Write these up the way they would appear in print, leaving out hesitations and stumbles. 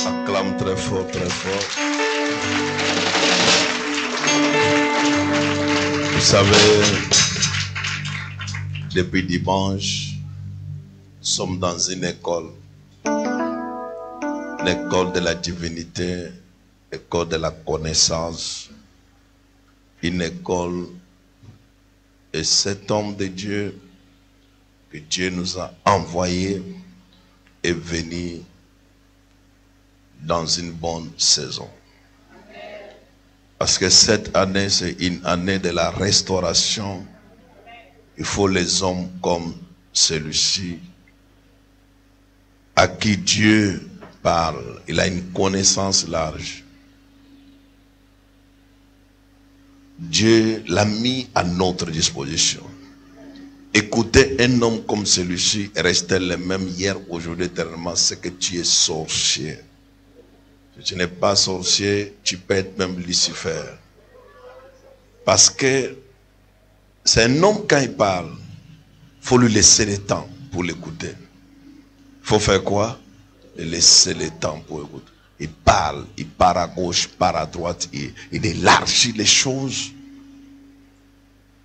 Acclame très fort, très fort. Vous savez, depuis dimanche, nous sommes dans une école de la divinité, école de la connaissance, une école, et cet homme de Dieu que Dieu nous a envoyé est venu dans une bonne saison. Parce que cette année, c'est une année de la restauration. Il faut les hommes comme celui-ci, à qui Dieu parle. Il a une connaissance large. Dieu l'a mis à notre disposition. Écoutez un homme comme celui-ci, restez le même hier, aujourd'hui, éternellement, c'est que tu es sorcier. Si tu n'es pas sorcier, tu peux être même Lucifer. Parce que c'est un homme, quand il parle, il faut lui laisser le temps pour l'écouter. Il faut faire quoi? Laisser le temps pour écouter. Il parle à gauche, il part à droite, il élargit les choses.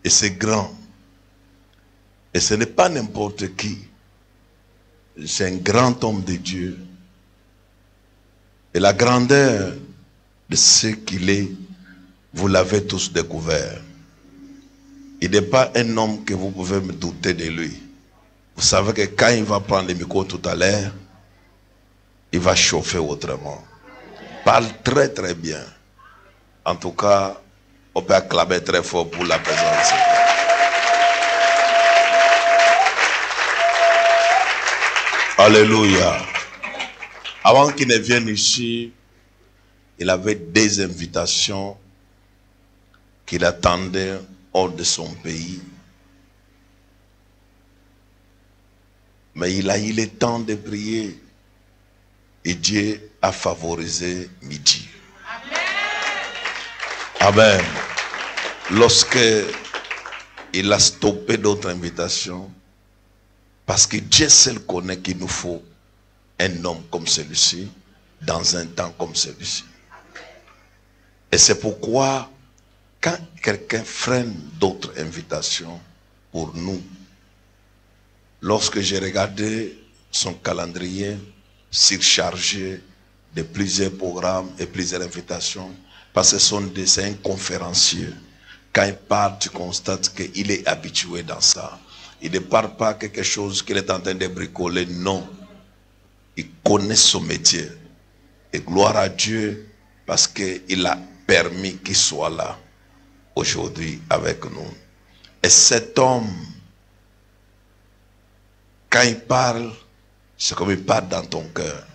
Et c'est grand. Et ce n'est pas n'importe qui. C'est un grand homme de Dieu. Et la grandeur de ce qu'il est, vous l'avez tous découvert. Il n'est pas un homme que vous pouvez me douter de lui. Vous savez que quand il va prendre le micro tout à l'heure, il va chauffer autrement. Il parle très très bien. En tout cas, on peut acclamer très fort pour la présence. Alléluia. Avant qu'il ne vienne ici, il avait des invitations qu'il attendait hors de son pays. Mais il a eu le temps de prier et Dieu a favorisé midi. Amen. Lorsque il a stoppé d'autres invitations, parce que Dieu seul connaît qu'il nous faut un homme comme celui-ci dans un temps comme celui-ci. Et c'est pourquoi quand quelqu'un freine d'autres invitations pour nous, lorsque j'ai regardé son calendrier surchargé de plusieurs programmes et plusieurs invitations, parce que c'est un conférencier. Quand il parle, tu constates qu'il est habitué dans ça. Il ne parle pas quelque chose qu'il est en train de bricoler, non. Il connaît son métier. Et gloire à Dieu parce qu'il a permis qu'il soit là aujourd'hui avec nous. Et cet homme, quand il parle, c'est comme il parle dans ton cœur.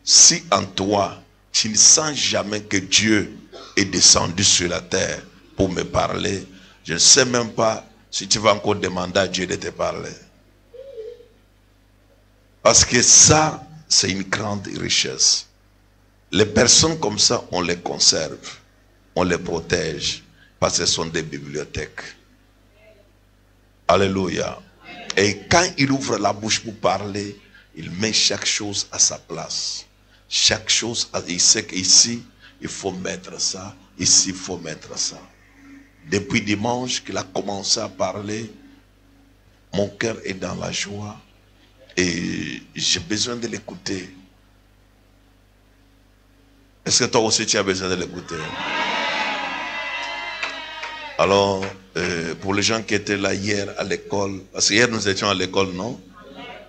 Si en toi, tu ne sens jamais que Dieu est descendu sur la terre pour me parler, je ne sais même pas si tu vas encore demander à Dieu de te parler. Parce que ça, c'est une grande richesse. Les personnes comme ça, on les conserve, on les protège, parce que ce sont des bibliothèques. Alléluia. Et quand il ouvre la bouche pour parler, il met chaque chose à sa place. Chaque chose, il sait qu'ici, il faut mettre ça, ici, il faut mettre ça. Depuis dimanche qu'il a commencé à parler, mon cœur est dans la joie et j'ai besoin de l'écouter. Est-ce que toi aussi tu as besoin de l'écouter? Alors, pour les gens qui étaient là hier à l'école, parce qu'hier nous étions à l'école, non?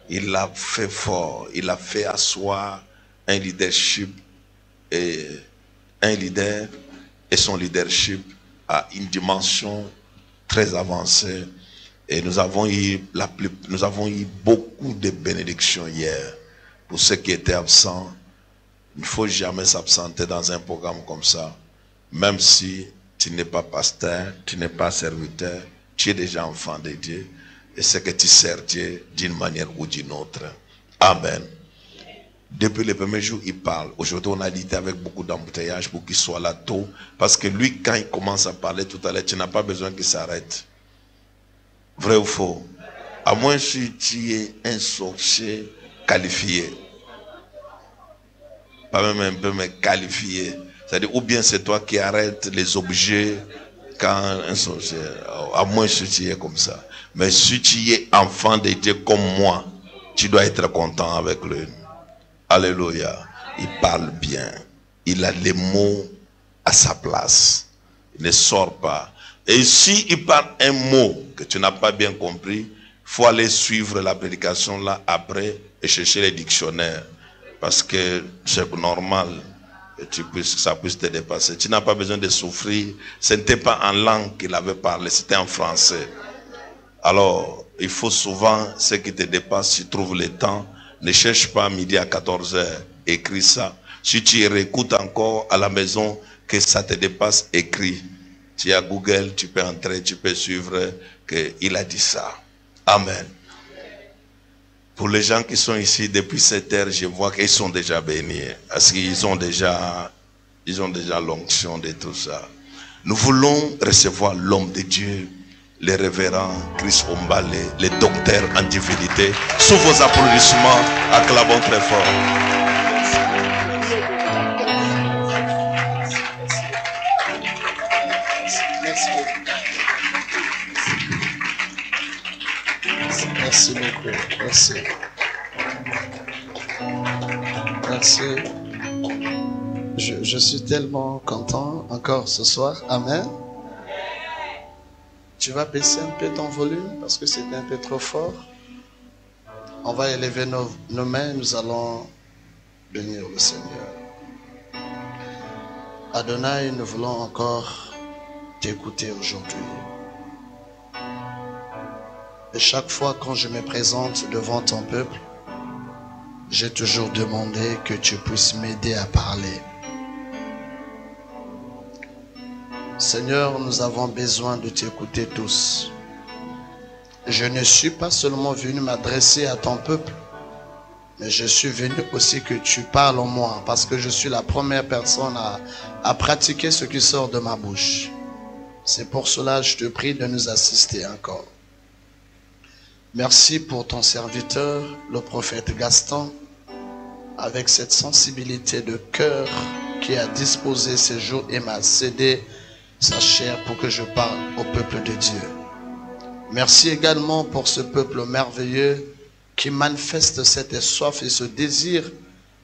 Il a fait fort, il a fait asseoir un leadership et un leader et son leadership à une dimension très avancée. Et nous avons eu beaucoup de bénédictions hier. Pour ceux qui étaient absents, il ne faut jamais s'absenter dans un programme comme ça. Même si tu n'es pas pasteur, tu n'es pas serviteur, tu es déjà enfant de Dieu. Et c'est que tu sers Dieu d'une manière ou d'une autre. Amen. Depuis le premier jour, il parle. Aujourd'hui, on a lutté avec beaucoup d'embouteillages pour qu'il soit là tôt. Parce que lui, quand il commence à parler tout à l'heure, tu n'as pas besoin qu'il s'arrête. Vrai ou faux? À moins si tu es un sorcier qualifié. pas même un peu, mais qualifié. C'est-à-dire, ou bien c'est toi qui arrêtes les objets quand un sorcier, à moins que tu es comme ça. Mais si tu es enfant de Dieu comme moi, tu dois être content avec lui. Alléluia. Il parle bien. Il a les mots à sa place. Il ne sort pas. Et si il parle un mot que tu n'as pas bien compris, il faut aller suivre la prédication là après et chercher les dictionnaires. Parce que c'est normal que ça puisse te dépasser. Tu n'as pas besoin de souffrir. Ce n'était pas en langue qu'il avait parlé, c'était en français. Alors, il faut souvent, ce qui te dépasse, tu trouves le temps. Ne cherche pas midi à 14h, écris ça. Si tu réécoutes encore à la maison, que ça te dépasse, écris. Tu as Google, tu peux entrer, tu peux suivre qu'il a dit ça. Amen. Pour les gens qui sont ici depuis cette heure, je vois qu'ils sont déjà bénis. Parce qu'ils ont déjà l'onction de tout ça. Nous voulons recevoir l'homme de Dieu, le révérend Chris Ombale, le docteur en divinité. Sous vos applaudissements, acclamons très fort. Merci beaucoup. Merci. Merci. Je suis tellement content encore ce soir. Amen. Tu vas baisser un peu ton volume parce que c'est un peu trop fort. On va élever nos mains. Nous allons bénir le Seigneur. Adonai, nous voulons encore t'écouter aujourd'hui. Et chaque fois quand je me présente devant ton peuple, j'ai toujours demandé que tu puisses m'aider à parler. Seigneur, nous avons besoin de t'écouter tous. Je ne suis pas seulement venu m'adresser à ton peuple, mais je suis venu aussi que tu parles en moi, parce que je suis la première personne à pratiquer ce qui sort de ma bouche. C'est pour cela que je te prie de nous assister encore. Merci pour ton serviteur, le prophète Gaston, avec cette sensibilité de cœur qui a disposé ses jours et m'a cédé sa chair pour que je parle au peuple de Dieu. Merci également pour ce peuple merveilleux qui manifeste cette soif et ce désir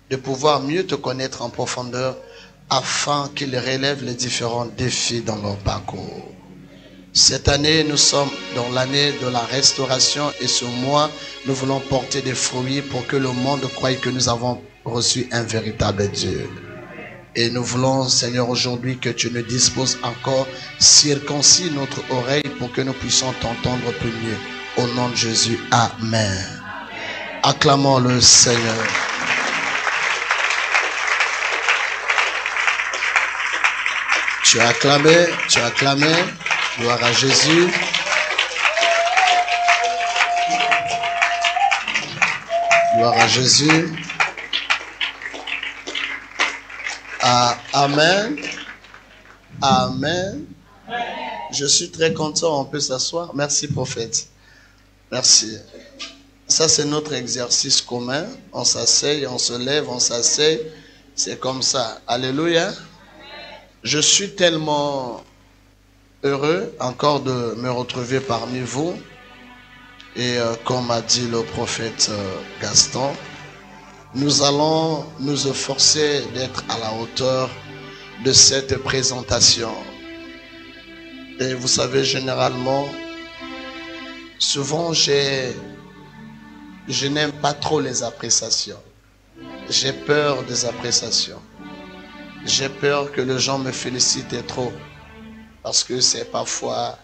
de pouvoir mieux te connaître en profondeur afin qu'ils relèvent les différents défis dans leur parcours. Cette année, nous sommes dans l'année de la restauration et ce mois, nous voulons porter des fruits pour que le monde croie que nous avons reçu un véritable Dieu. Et nous voulons, Seigneur, aujourd'hui que tu nous disposes encore, circoncis notre oreille pour que nous puissions t'entendre plus mieux. Au nom de Jésus, Amen. Acclamons le Seigneur. Tu as acclamé, tu as acclamé. Gloire à Jésus. Gloire à Jésus. Amen. Amen. Je suis très content, on peut s'asseoir. Merci prophète. Merci. Ça c'est notre exercice commun. On s'asseye, on se lève, on s'asseye. C'est comme ça. Alléluia. Je suis tellement heureux encore de me retrouver parmi vous. Et comme a dit le prophète Gaston, nous allons nous efforcer d'être à la hauteur de cette présentation. Et vous savez, généralement, souvent je n'aime pas trop les appréciations. J'ai peur des appréciations. J'ai peur que les gens me félicitent trop. Parce que c'est parfois,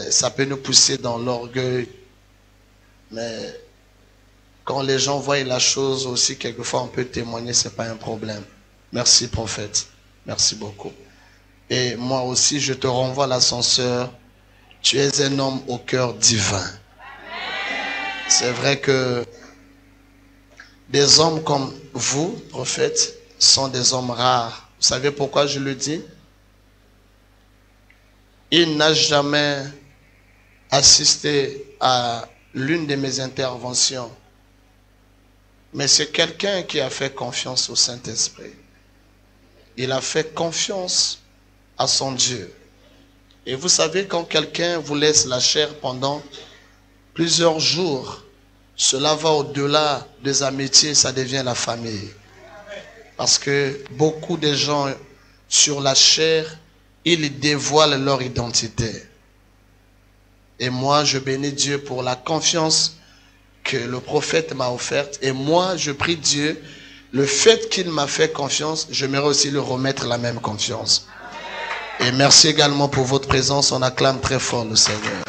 ça peut nous pousser dans l'orgueil. Mais quand les gens voient la chose aussi, quelquefois on peut témoigner, c'est pas un problème. Merci prophète, merci beaucoup. Et moi aussi, je te renvoie à l'ascenseur. Tu es un homme au cœur divin. C'est vrai que des hommes comme vous, prophète, sont des hommes rares. Vous savez pourquoi je le dis? Il n'a jamais assisté à l'une de mes interventions Mais c'est quelqu'un qui a fait confiance au Saint-Esprit. Il a fait confiance à son Dieu. Et vous savez, quand quelqu'un vous laisse la chair pendant plusieurs jours, cela va au-delà des amitiés, ça devient la famille. Parce que beaucoup de gens sur la chair, ils dévoilent leur identité. Et moi, je bénis Dieu pour la confiance que le prophète m'a offerte. Et moi, je prie Dieu, le fait qu'il m'a fait confiance, j'aimerais aussi lui remettre la même confiance. Et merci également pour votre présence. On acclame très fort le Seigneur.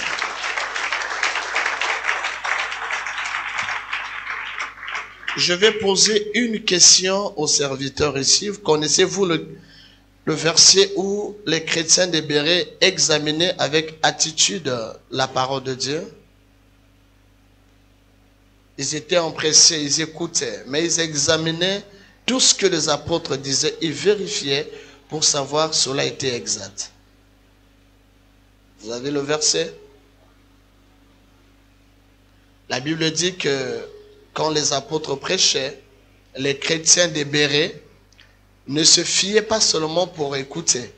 Je vais poser une question aux serviteurs ici. Connaissez-vous le verset où les chrétiens des Bérets examinaient avec attitude la parole de Dieu? Ils étaient empressés, ils écoutaient, mais ils examinaient tout ce que les apôtres disaient. Ils vérifiaient pour savoir si cela était exact. Vous avez le verset? La Bible dit que quand les apôtres prêchaient, les chrétiens des Bérets ne se fiaient pas seulement pour écouter,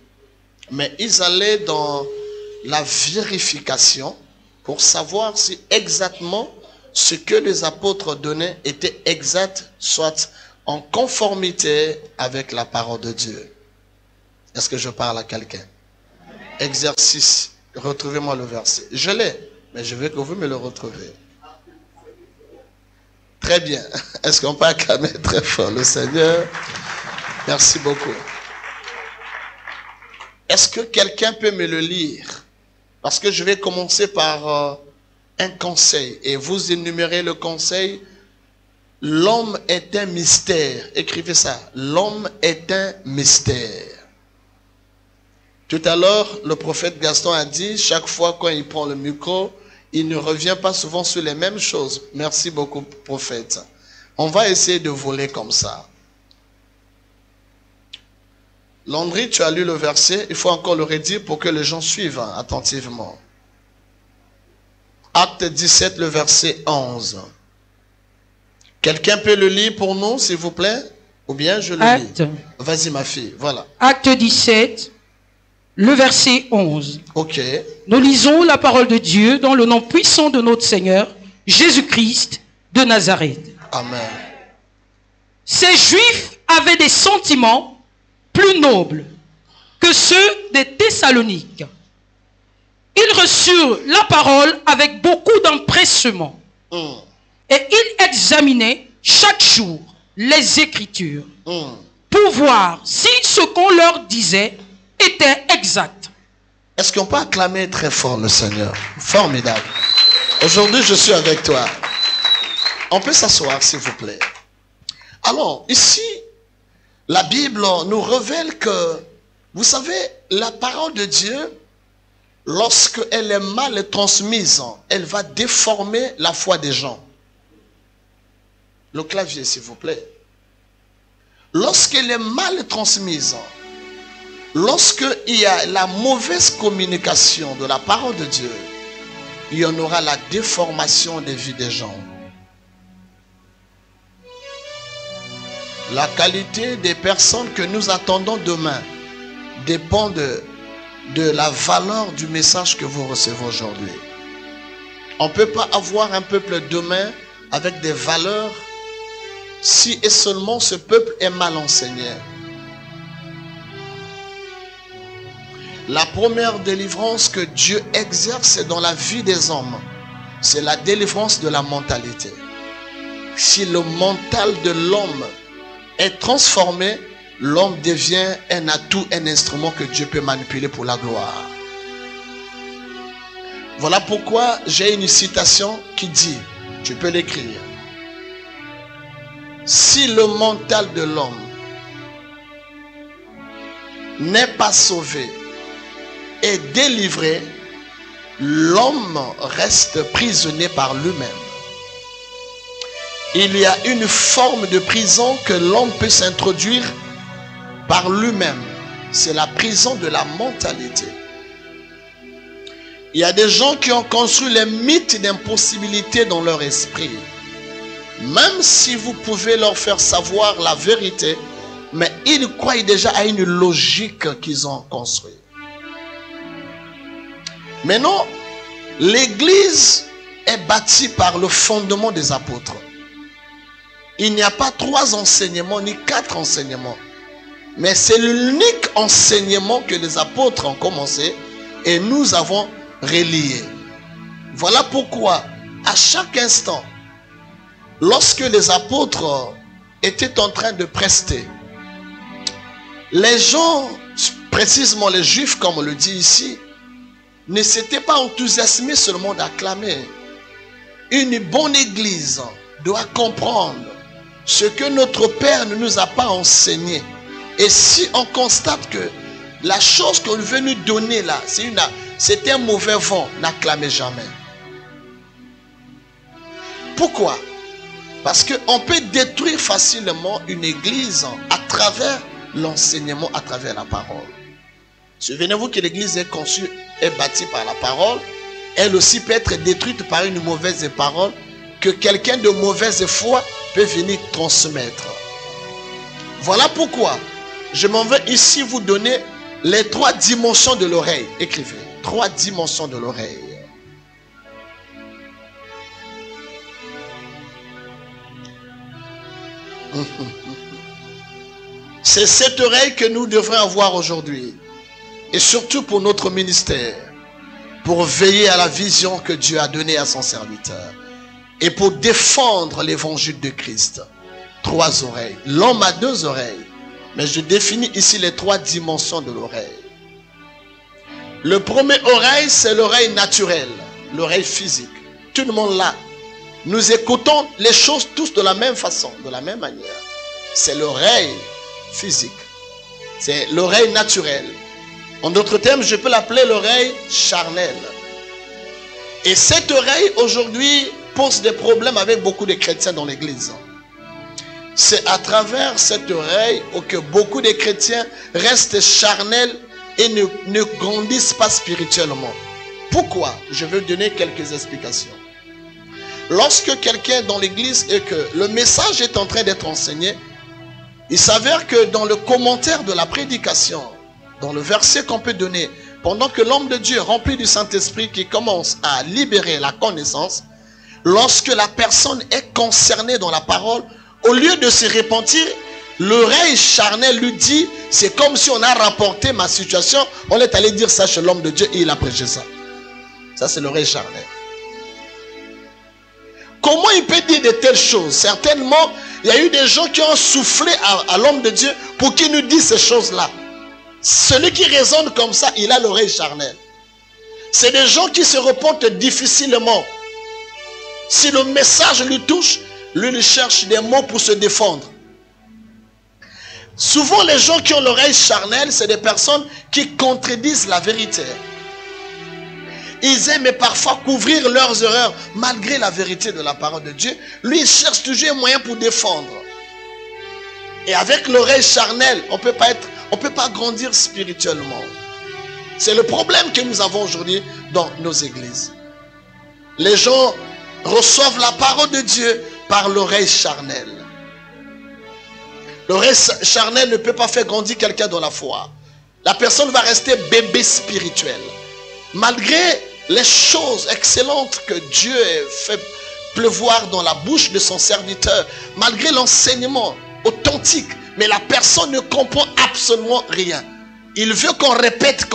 mais ils allaient dans la vérification pour savoir si exactement ce que les apôtres donnaient était exact, soit en conformité avec la parole de Dieu. Est-ce que je parle à quelqu'un? Exercice. Retrouvez-moi le verset. Je l'ai, mais je veux que vous me le retrouviez. Très bien. Est-ce qu'on peut acclamer très fort le Seigneur? Merci beaucoup. Est-ce que quelqu'un peut me le lire? Parce que je vais commencer par un conseil. Et vous énumérez le conseil. L'homme est un mystère. Écrivez ça. L'homme est un mystère. Tout à l'heure, le prophète Gaston a dit, chaque fois quand il prend le micro, il ne revient pas souvent sur les mêmes choses. Merci beaucoup, prophète. On va essayer de voler comme ça. Landry, tu as lu le verset. Il faut encore le redire pour que les gens suivent attentivement. Acte 17, le verset 11. Quelqu'un peut le lire pour nous, s'il vous plaît? Ou bien je le lis. Vas-y, ma fille. Voilà. Acte 17, le verset 11. Ok. Nous lisons la parole de Dieu dans le nom puissant de notre Seigneur, Jésus-Christ de Nazareth. Amen. Ces Juifs avaient des sentiments plus nobles que ceux des Thessaloniques. Ils reçurent la parole avec beaucoup d'empressement. Et ils examinaient chaque jour les Écritures pour voir si ce qu'on leur disait était exact. Est-ce qu'on peut acclamer très fort le Seigneur? Formidable. Aujourd'hui, je suis avec toi. On peut s'asseoir, s'il vous plaît. Alors, ici, la Bible nous révèle que, vous savez, la parole de Dieu, lorsqu'elle est mal transmise, elle va déformer la foi des gens. Le clavier, s'il vous plaît. Lorsqu'elle est mal transmise, lorsqu'il y a la mauvaise communication de la parole de Dieu, il y en aura la déformation des vies des gens. La qualité des personnes que nous attendons demain dépend de la valeur du message que vous recevez aujourd'hui. On ne peut pas avoir un peuple demain avec des valeurs si et seulement ce peuple est mal enseigné. La première délivrance que Dieu exerce dans la vie des hommes, c'est la délivrance de la mentalité. Si le mental de l'homme est transformé, l'homme devient un atout, un instrument que Dieu peut manipuler pour la gloire. Voilà pourquoi j'ai une citation qui dit, tu peux l'écrire: si le mental de l'homme n'est pas sauvé et délivré, l'homme reste prisonnier par lui-même. Il y a une forme de prison que l'homme peut s'introduire par lui-même. C'est la prison de la mentalité. Il y a des gens qui ont construit les mythes d'impossibilité dans leur esprit. Même si vous pouvez leur faire savoir la vérité, mais ils croient déjà à une logique qu'ils ont construite. Maintenant, l'église est bâtie par le fondement des apôtres. Il n'y a pas 3 enseignements ni 4 enseignements. Mais c'est l'unique enseignement que les apôtres ont commencé et nous avons relié. Voilà pourquoi, à chaque instant, lorsque les apôtres étaient en train de prester, les gens, précisément les juifs comme on le dit ici, ne s'étaient pas enthousiasmés seulement d'acclamer. Une bonne église doit comprendre ce que notre Père ne nous a pas enseigné. Et si on constate que la chose qu'on veut nous donner là, c'est un mauvais vent, n'acclamez jamais. Pourquoi? Parce qu'on peut détruire facilement une église à travers l'enseignement, à travers la parole. Souvenez-vous que l'église est conçue, est bâtie par la parole. Elle aussi peut être détruite par une mauvaise parole que quelqu'un de mauvaise foi peut venir transmettre. Voilà pourquoi je m'en vais ici vous donner les 3 dimensions de l'oreille. Écrivez. 3 dimensions de l'oreille. C'est cette oreille que nous devrons avoir aujourd'hui. Et surtout pour notre ministère. Pour veiller à la vision que Dieu a donnée à son serviteur. Et pour défendre l'évangile de Christ. 3 oreilles. L'homme a 2 oreilles. Mais je définis ici les 3 dimensions de l'oreille. Le premier oreille, c'est l'oreille naturelle. L'oreille physique. Tout le monde là. Nous écoutons les choses tous de la même façon, de la même manière. C'est l'oreille physique. C'est l'oreille naturelle. En d'autres termes, je peux l'appeler l'oreille charnelle. Et cette oreille, aujourd'hui, pose des problèmes avec beaucoup de chrétiens dans l'église. C'est à travers cette oreille que beaucoup de chrétiens restent charnels et ne grandissent pas spirituellement. Pourquoi? Je vais donner quelques explications. Lorsque quelqu'un dans l'église et que le message est en train d'être enseigné, il s'avère que dans le commentaire de la prédication, dans le verset qu'on peut donner, pendant que l'homme de Dieu rempli du Saint-Esprit qui commence à libérer la connaissance, lorsque la personne est concernée dans la parole, au lieu de se repentir, l'oreille charnelle lui dit, c'est comme si on a rapporté ma situation, on est allé dire ça chez l'homme de Dieu et il a prêché ça. Ça c'est l'oreille charnelle. Comment il peut dire de telles choses? Certainement, il y a eu des gens qui ont soufflé à l'homme de Dieu pour qu'il nous dise ces choses-là. Celui qui raisonne comme ça, il a l'oreille charnelle. C'est des gens qui se repentent difficilement. Si le message lui touche, lui il cherche des mots pour se défendre. Souvent les gens qui ont l'oreille charnelle, c'est des personnes qui contredisent la vérité. Ils aiment parfois couvrir leurs erreurs malgré la vérité de la parole de Dieu. Lui, il cherche toujours un moyen pour défendre. Et avec l'oreille charnelle, on peut pas grandir spirituellement. C'est le problème que nous avons aujourd'hui dans nos églises. Les gens reçoivent la parole de Dieu par l'oreille charnelle. L'oreille charnelle ne peut pas faire grandir quelqu'un dans la foi. La personne va rester bébé spirituel. Malgré les choses excellentes que Dieu fait pleuvoir dans la bouche de son serviteur, malgré l'enseignement authentique, mais la personne ne comprend absolument rien. Il veut qu'on répète,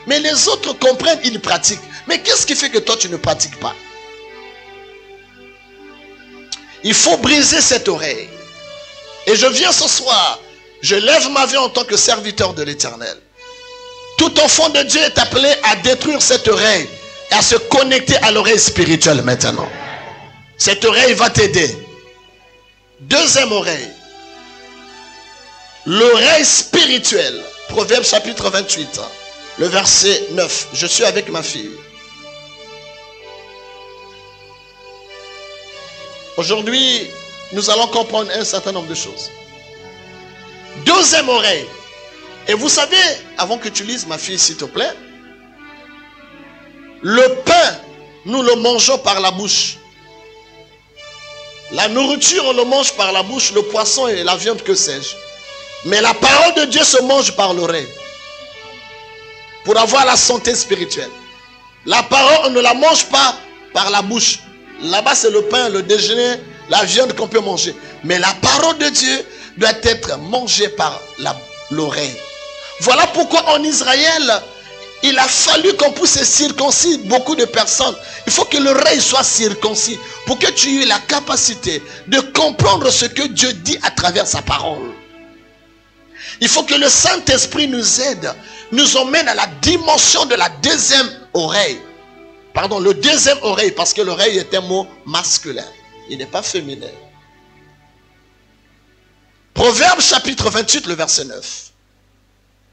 Mais les autres comprennent, ils pratiquent. Mais qu'est-ce qui fait que toi tu ne pratiques pas? Il faut briser cette oreille. Et je viens ce soir, je lève ma vie en tant que serviteur de l'Éternel. Tout enfant de Dieu est appelé à détruire cette oreille et à se connecter à l'oreille spirituelle maintenant. Cette oreille va t'aider. Deuxième oreille. L'oreille spirituelle. Proverbe chapitre 28, le verset 9. Je suis avec ma fille. Aujourd'hui, nous allons comprendre un certain nombre de choses. Deuxième oreille. Et vous savez, avant que tu lises, ma fille, s'il te plaît, le pain, nous le mangeons par la bouche. La nourriture, on le mange par la bouche, le poisson et la viande, que sais-je. Mais la parole de Dieu se mange par l'oreille. Pour avoir la santé spirituelle. La parole, on ne la mange pas par la bouche. Là-bas, c'est le pain, le déjeuner, la viande qu'on peut manger. Mais la parole de Dieu doit être mangée par l'oreille. Voilà pourquoi en Israël, il a fallu qu'on puisse circoncire beaucoup de personnes. Il faut que l'oreille soit circoncis pour que tu aies la capacité de comprendre ce que Dieu dit à travers sa parole. Il faut que le Saint-Esprit nous aide, nous emmène à la dimension de la deuxième oreille. Pardon, le deuxième oreille, parce que l'oreille est un mot masculin. Il n'est pas féminin. Proverbe chapitre 28, le verset 9.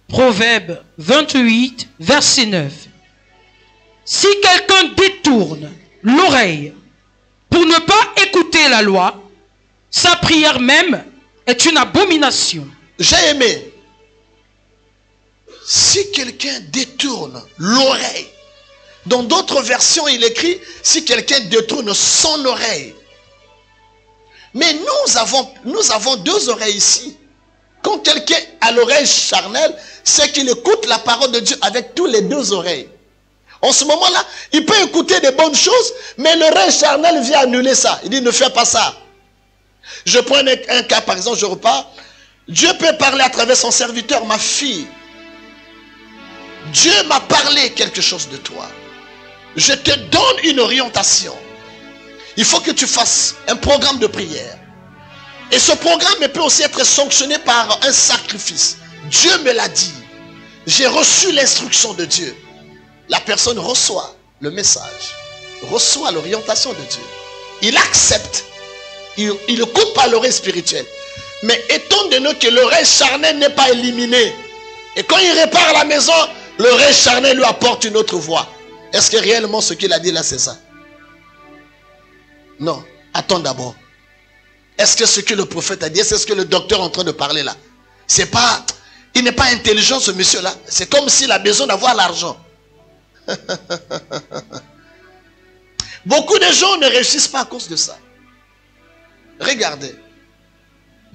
Proverbe 28, verset 9. Si quelqu'un détourne l'oreille pour ne pas écouter la loi, sa prière même est une abomination. J'ai aimé. Si quelqu'un détourne l'oreille, dans d'autres versions, il écrit si quelqu'un détourne son oreille. Mais nous avons deux oreilles ici. Quand quelqu'un a l'oreille charnelle, c'est qu'il écoute la parole de Dieu avec tous les deux oreilles. En ce moment-là, il peut écouter des bonnes choses, mais l'oreille charnelle vient annuler ça. Il dit ne fais pas ça. Je prends un cas, par exemple, je repars. Dieu peut parler à travers son serviteur, ma fille. Dieu m'a parlé quelque chose de toi. Je te donne une orientation. Il faut que tu fasses un programme de prière. Et ce programme peut aussi être sanctionné par un sacrifice. Dieu me l'a dit. J'ai reçu l'instruction de Dieu. La personne reçoit le message, reçoit l'orientation de Dieu. Il accepte. Il écoute par l'oreille spirituelle. Mais étant donné que l'oreille charnelle n'est pas éliminée, et quand il répare à la maison, l'oreille charnelle lui apporte une autre voix. Est-ce que réellement ce qu'il a dit là, c'est ça? Non. Attends d'abord. Est-ce que ce que le prophète a dit, c'est ce que le docteur est en train de parler là? C'est pas, il n'est pas intelligent ce monsieur-là. C'est comme s'il a besoin d'avoir l'argent. Beaucoup de gens ne réussissent pas à cause de ça. Regardez.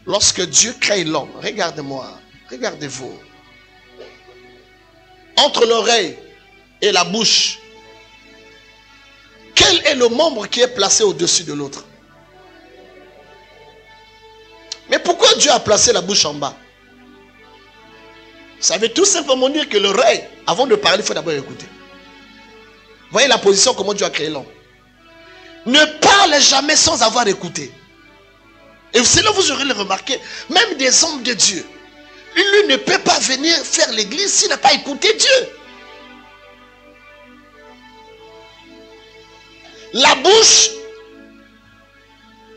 Lorsque Dieu crée l'homme, regardez-moi, regardez-vous. Entre l'oreille et la bouche, quel est le membre qui est placé au-dessus de l'autre? Mais pourquoi Dieu a placé la bouche en bas? Ça veut tout simplement dire que l'oreille, avant de parler, il faut d'abord écouter. Voyez la position, comment Dieu a créé l'homme. Ne parle jamais sans avoir écouté. Et c'est là que vous aurez le remarqué, même des hommes de Dieu, lui ne peut pas venir faire l'église s'il n'a pas écouté Dieu. La bouche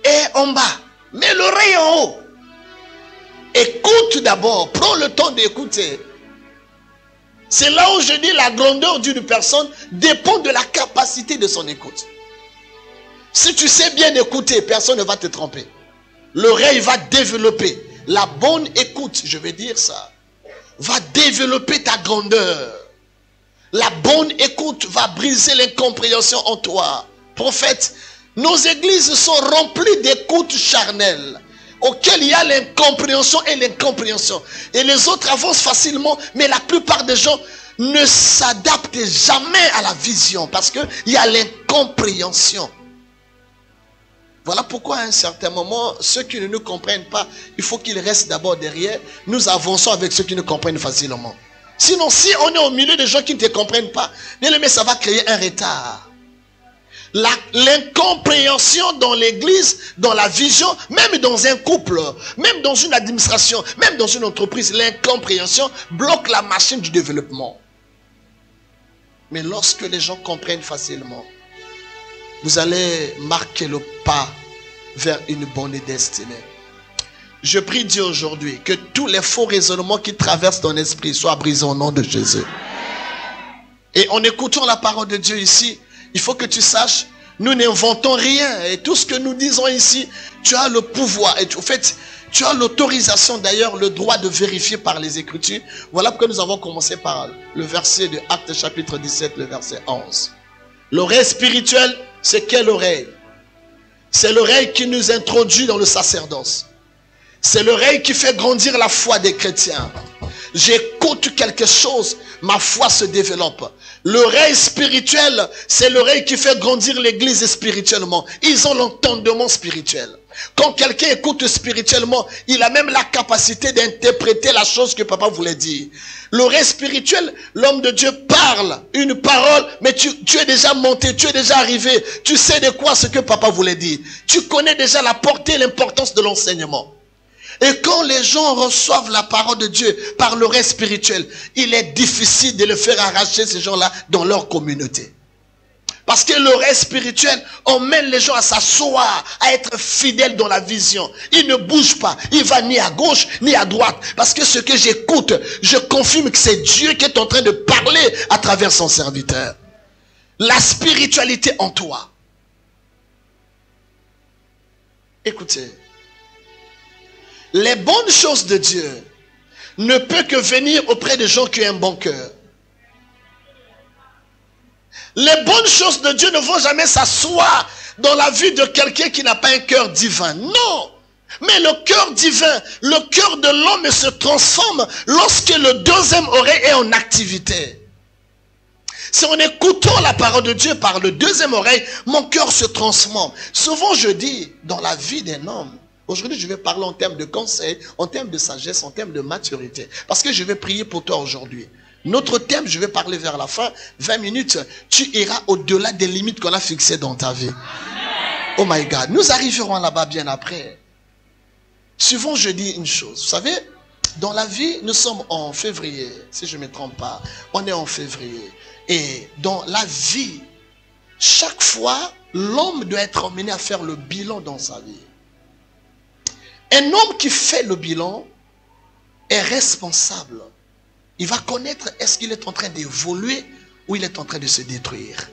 est en bas, mais l'oreille en haut. Écoute d'abord, prends le temps d'écouter. C'est là où je dis la grandeur d'une personne dépend de la capacité de son écoute. Si tu sais bien écouter, personne ne va te tromper. L'oreille va développer. La bonne écoute, je vais dire ça, va développer ta grandeur. La bonne écoute va briser l'incompréhension en toi. Prophète, nos églises sont remplies d'écoutes charnelles, auxquelles il y a l'incompréhension et l'incompréhension. Et les autres avancent facilement, mais la plupart des gens ne s'adaptent jamais à la vision parce qu'il y a l'incompréhension. Voilà pourquoi à un certain moment, ceux qui ne nous comprennent pas, il faut qu'ils restent d'abord derrière. Nous avançons avec ceux qui nous comprennent facilement. Sinon, si on est au milieu des gens qui ne te comprennent pas, mais ça va créer un retard. L'incompréhension dans l'église, dans la vision, même dans un couple, même dans une administration, même dans une entreprise, l'incompréhension bloque la machine du développement. Mais lorsque les gens comprennent facilement, vous allez marquer le pas vers une bonne destinée. Je prie Dieu aujourd'hui que tous les faux raisonnements qui traversent ton esprit soient brisés au nom de Jésus. Et en écoutant la parole de Dieu ici, il faut que tu saches, nous n'inventons rien. Et tout ce que nous disons ici, tu as le pouvoir. Et en fait, tu as l'autorisation d'ailleurs, le droit de vérifier par les Écritures. Voilà pourquoi nous avons commencé par le verset de Actes chapitre 17, le verset 11. L'oreille spirituelle, c'est quelle oreille? C'est l'oreille qui nous introduit dans le sacerdoce. C'est l'oreille qui fait grandir la foi des chrétiens. J'écoute quelque chose, ma foi se développe. L'oreille spirituelle, c'est l'oreille qui fait grandir l'église spirituellement. Ils ont l'entendement spirituel. Quand quelqu'un écoute spirituellement, il a même la capacité d'interpréter la chose que papa voulait dire. L'oreille spirituelle, l'homme de Dieu parle une parole, mais tu es déjà monté, tu es déjà arrivé. Tu sais de quoi ce que papa voulait dire. Tu connais déjà la portée et l'importance de l'enseignement. Et quand les gens reçoivent la parole de Dieu par l'oreille spirituelle, il est difficile de le faire arracher ces gens-là dans leur communauté. Parce que l'oreille spirituelle emmène les gens à s'asseoir, à être fidèles dans la vision. Il ne bouge pas, il va ni à gauche ni à droite. Parce que ce que j'écoute, je confirme que c'est Dieu qui est en train de parler à travers son serviteur. La spiritualité en toi. Écoutez. Les bonnes choses de Dieu ne peuvent que venir auprès de gens qui ont un bon cœur. Les bonnes choses de Dieu ne vont jamais s'asseoir dans la vie de quelqu'un qui n'a pas un cœur divin. Non. Mais le cœur divin, le cœur de l'homme se transforme lorsque le deuxième oreille est en activité. C'est en écoutant la parole de Dieu par le deuxième oreille, mon cœur se transforme. Souvent je dis, dans la vie d'un homme, aujourd'hui, je vais parler en termes de conseil, en termes de sagesse, en termes de maturité. Parce que je vais prier pour toi aujourd'hui. Notre thème, je vais parler vers la fin. 20 minutes, tu iras au-delà des limites qu'on a fixées dans ta vie. Oh my God, nous arriverons là-bas bien après. Souvent, je dis une chose. Vous savez, dans la vie, nous sommes en février. Si je ne me trompe pas, on est en février. Et dans la vie, chaque fois, l'homme doit être emmené à faire le bilan dans sa vie. Un homme qui fait le bilan est responsable. Il va connaître est-ce qu'il est en train d'évoluer ou il est en train de se détruire.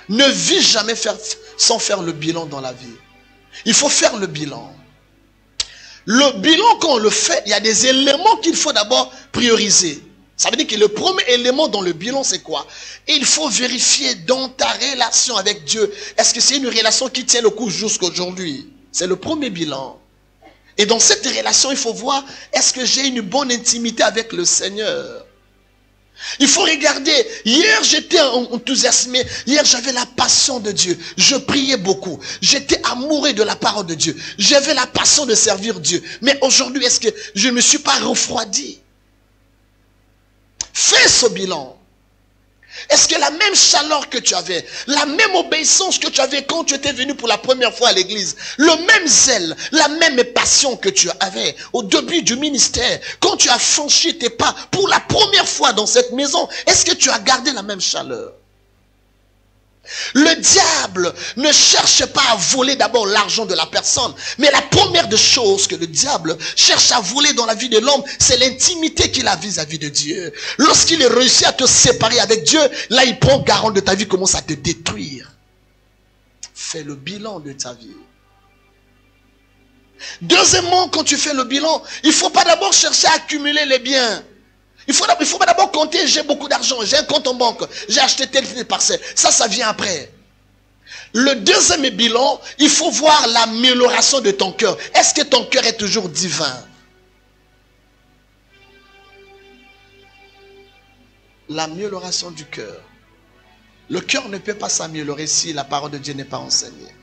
Ne vis jamais sans faire le bilan dans la vie. Il faut faire le bilan. Le bilan, quand on le fait, il y a des éléments qu'il faut d'abord prioriser. Ça veut dire que le premier élément dans le bilan, c'est quoi? Il faut vérifier dans ta relation avec Dieu. Est-ce que c'est une relation qui tient le coup jusqu'à aujourd'hui? C'est le premier bilan. Et dans cette relation, il faut voir, est-ce que j'ai une bonne intimité avec le Seigneur? Il faut regarder, hier j'étais enthousiasmé, hier j'avais la passion de Dieu, je priais beaucoup, j'étais amoureux de la parole de Dieu, j'avais la passion de servir Dieu. Mais aujourd'hui, est-ce que je ne me suis pas refroidi? Fais ce bilan. Est-ce que la même chaleur que tu avais, la même obéissance que tu avais quand tu étais venu pour la première fois à l'église, le même zèle, la même passion que tu avais au début du ministère, quand tu as franchi tes pas pour la première fois dans cette maison, est-ce que tu as gardé la même chaleur? Le diable ne cherche pas à voler d'abord l'argent de la personne, mais la première des choses que le diable cherche à voler dans la vie de l'homme, c'est l'intimité qu'il a vis-à-vis de Dieu. Lorsqu'il est réussi à te séparer avec Dieu, là il prend garant de ta vie, commence à te détruire. Fais le bilan de ta vie. Deuxièmement, quand tu fais le bilan, il ne faut pas d'abord chercher à accumuler les biens. Il faut pas d'abord compter, j'ai beaucoup d'argent, j'ai un compte en banque, j'ai acheté telle parcelle. Ça vient après. Le deuxième bilan, il faut voir l'amélioration de ton cœur. Est-ce que ton cœur est toujours divin? L'amélioration du cœur. Le cœur ne peut pas s'améliorer si la parole de Dieu n'est pas enseignée.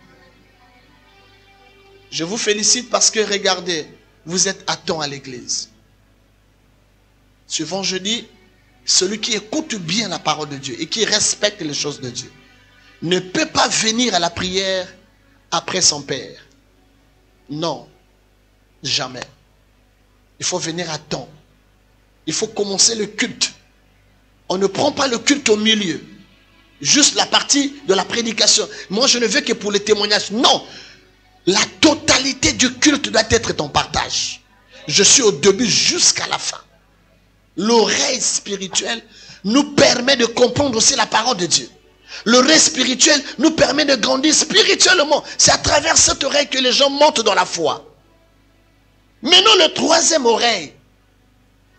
Je vous félicite parce que regardez, vous êtes à temps à l'église. Souvent je dis, celui qui écoute bien la parole de Dieu et qui respecte les choses de Dieu ne peut pas venir à la prière après son père. Non, jamais. Il faut venir à temps. Il faut commencer le culte. On ne prend pas le culte au milieu. Juste la partie de la prédication. Moi je ne veux que pour les témoignages. Non, la totalité du culte doit être ton partage. Je suis au début jusqu'à la fin. L'oreille spirituelle nous permet de comprendre aussi la parole de Dieu. L'oreille spirituelle nous permet de grandir spirituellement. C'est à travers cette oreille que les gens montent dans la foi. Maintenant, le troisième oreille.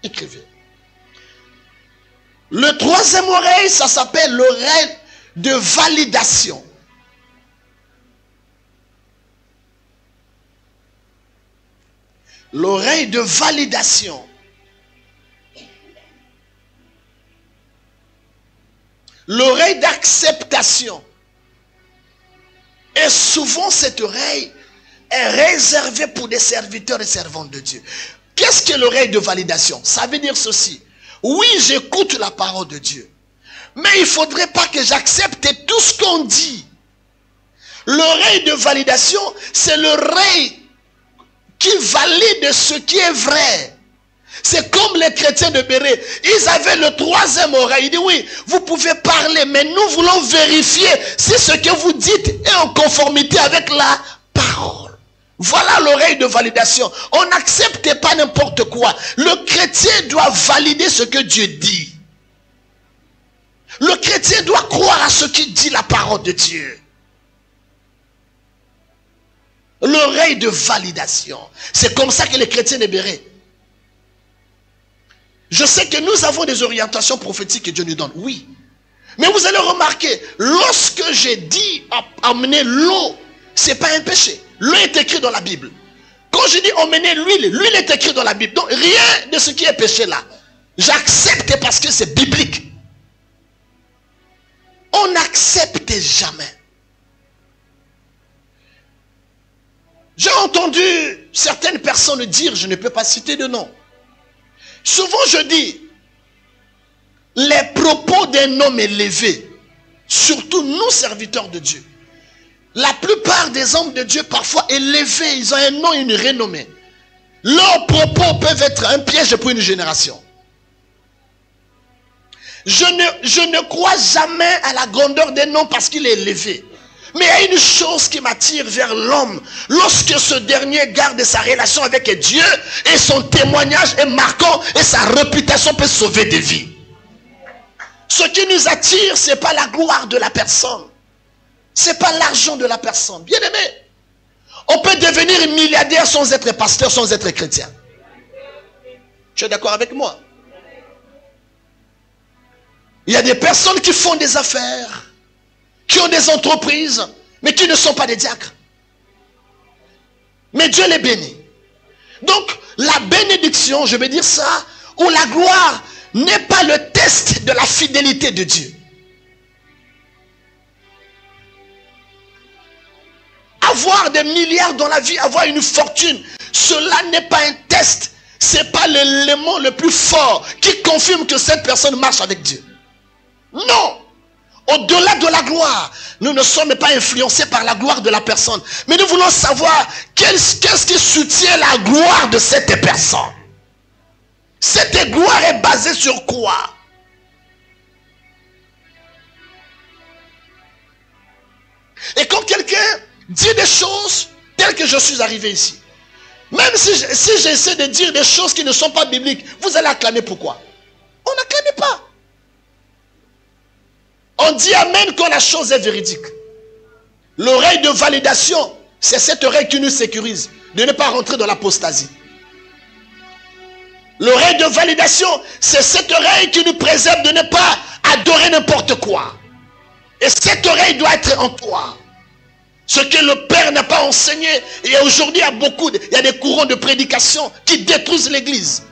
Écrivez. Le troisième oreille, ça s'appelle l'oreille de validation. L'oreille de validation. L'oreille d'acceptation. Et souvent cette oreille est réservée pour des serviteurs et servantes de Dieu. Qu'est-ce que l'oreille de validation? Ça veut dire ceci. Oui, j'écoute la parole de Dieu. Mais il ne faudrait pas que j'accepte tout ce qu'on dit. L'oreille de validation, c'est l'oreille qui valide ce qui est vrai. C'est comme les chrétiens de Béret. Ils avaient le troisième oreille. Ils disent oui, vous pouvez parler, mais nous voulons vérifier si ce que vous dites est en conformité avec la parole. Voilà l'oreille de validation. On n'accepte pas n'importe quoi. Le chrétien doit valider ce que Dieu dit. Le chrétien doit croire à ce qui dit la parole de Dieu. L'oreille de validation. C'est comme ça que les chrétiens de Béret. Je sais que nous avons des orientations prophétiques que Dieu nous donne. Oui. Mais vous allez remarquer, lorsque j'ai dit emmener l'eau, ce n'est pas un péché. L'eau est écrit dans la Bible. Quand je dis emmener l'huile, l'huile est écrite dans la Bible. Donc rien de ce qui est péché là. J'accepte parce que c'est biblique. On n'accepte jamais. J'ai entendu certaines personnes dire, je ne peux pas citer de nom. Souvent je dis, les propos d'un homme élevé, surtout nous serviteurs de Dieu, la plupart des hommes de Dieu parfois élevés, ils ont un nom et une renommée. Leurs propos peuvent être un piège pour une génération. Je ne crois jamais à la grandeur d'un homme parce qu'il est élevé. Mais il y a une chose qui m'attire vers l'homme. Lorsque ce dernier garde sa relation avec Dieu et son témoignage est marquant et sa réputation peut sauver des vies. Ce qui nous attire, ce n'est pas la gloire de la personne. Ce n'est pas l'argent de la personne. Bien aimé, on peut devenir milliardaire sans être pasteur, sans être chrétien. Tu es d'accord avec moi? Il y a des personnes qui font des affaires, qui ont des entreprises, mais qui ne sont pas des diacres. Mais Dieu les bénit. Donc, la bénédiction, je vais dire ça, ou la gloire, n'est pas le test de la fidélité de Dieu. Avoir des milliards dans la vie, avoir une fortune, cela n'est pas un test. Ce n'est pas l'élément le plus fort qui confirme que cette personne marche avec Dieu. Non. Au-delà de la gloire, nous ne sommes pas influencés par la gloire de la personne. Mais nous voulons savoir qu'est-ce qui soutient la gloire de cette personne. Cette gloire est basée sur quoi? Et quand quelqu'un dit des choses telles que je suis arrivé ici, même si j'essaie de dire des choses qui ne sont pas bibliques, vous allez acclamer pourquoi? On n'acclame pas. On dit amen quand la chose est véridique. L'oreille de validation, c'est cette oreille qui nous sécurise de ne pas rentrer dans l'apostasie. L'oreille de validation, c'est cette oreille qui nous préserve de ne pas adorer n'importe quoi. Et cette oreille doit être en toi. Ce que le Père n'a pas enseigné. Et aujourd'hui, il y a des courants de prédication qui détruisent l'église.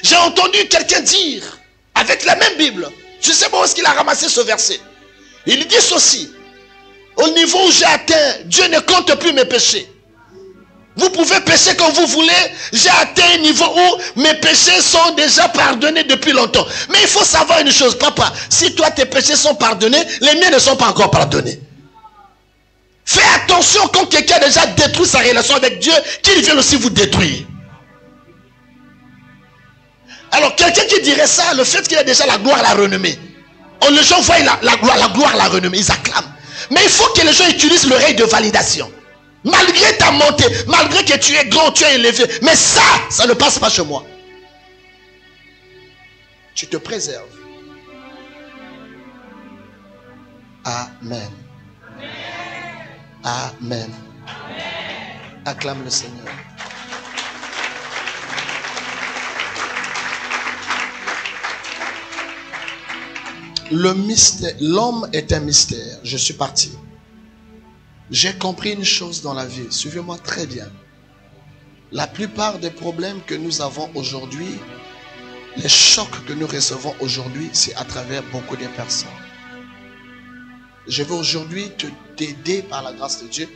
J'ai entendu quelqu'un dire, avec la même Bible, je ne sais pas où est-ce qu'il a ramassé ce verset. Il dit ceci: au niveau où j'ai atteint, Dieu ne compte plus mes péchés. Vous pouvez pécher quand vous voulez. J'ai atteint un niveau où mes péchés sont déjà pardonnés depuis longtemps. Mais il faut savoir une chose, papa. Si toi tes péchés sont pardonnés, les miens ne sont pas encore pardonnés. Fais attention quand quelqu'un a déjà détruit sa relation avec Dieu, qu'il vienne aussi vous détruire. Alors quelqu'un qui dirait ça, le fait qu'il a déjà la gloire, la renommée. Les gens voient la gloire, la renommée, ils acclament. Mais il faut que les gens utilisent l'oreille de validation. Malgré ta montée, malgré que tu es grand, tu es élevé. Mais ça ne passe pas chez moi. Tu te préserves. Amen. Amen. Acclame le Seigneur. Le mystère, l'homme est un mystère. Je suis parti. J'ai compris une chose dans la vie. Suivez-moi très bien. La plupart des problèmes que nous avons aujourd'hui, les chocs que nous recevons aujourd'hui, c'est à travers beaucoup de personnes. Je veux aujourd'hui t'aider par la grâce de Dieu.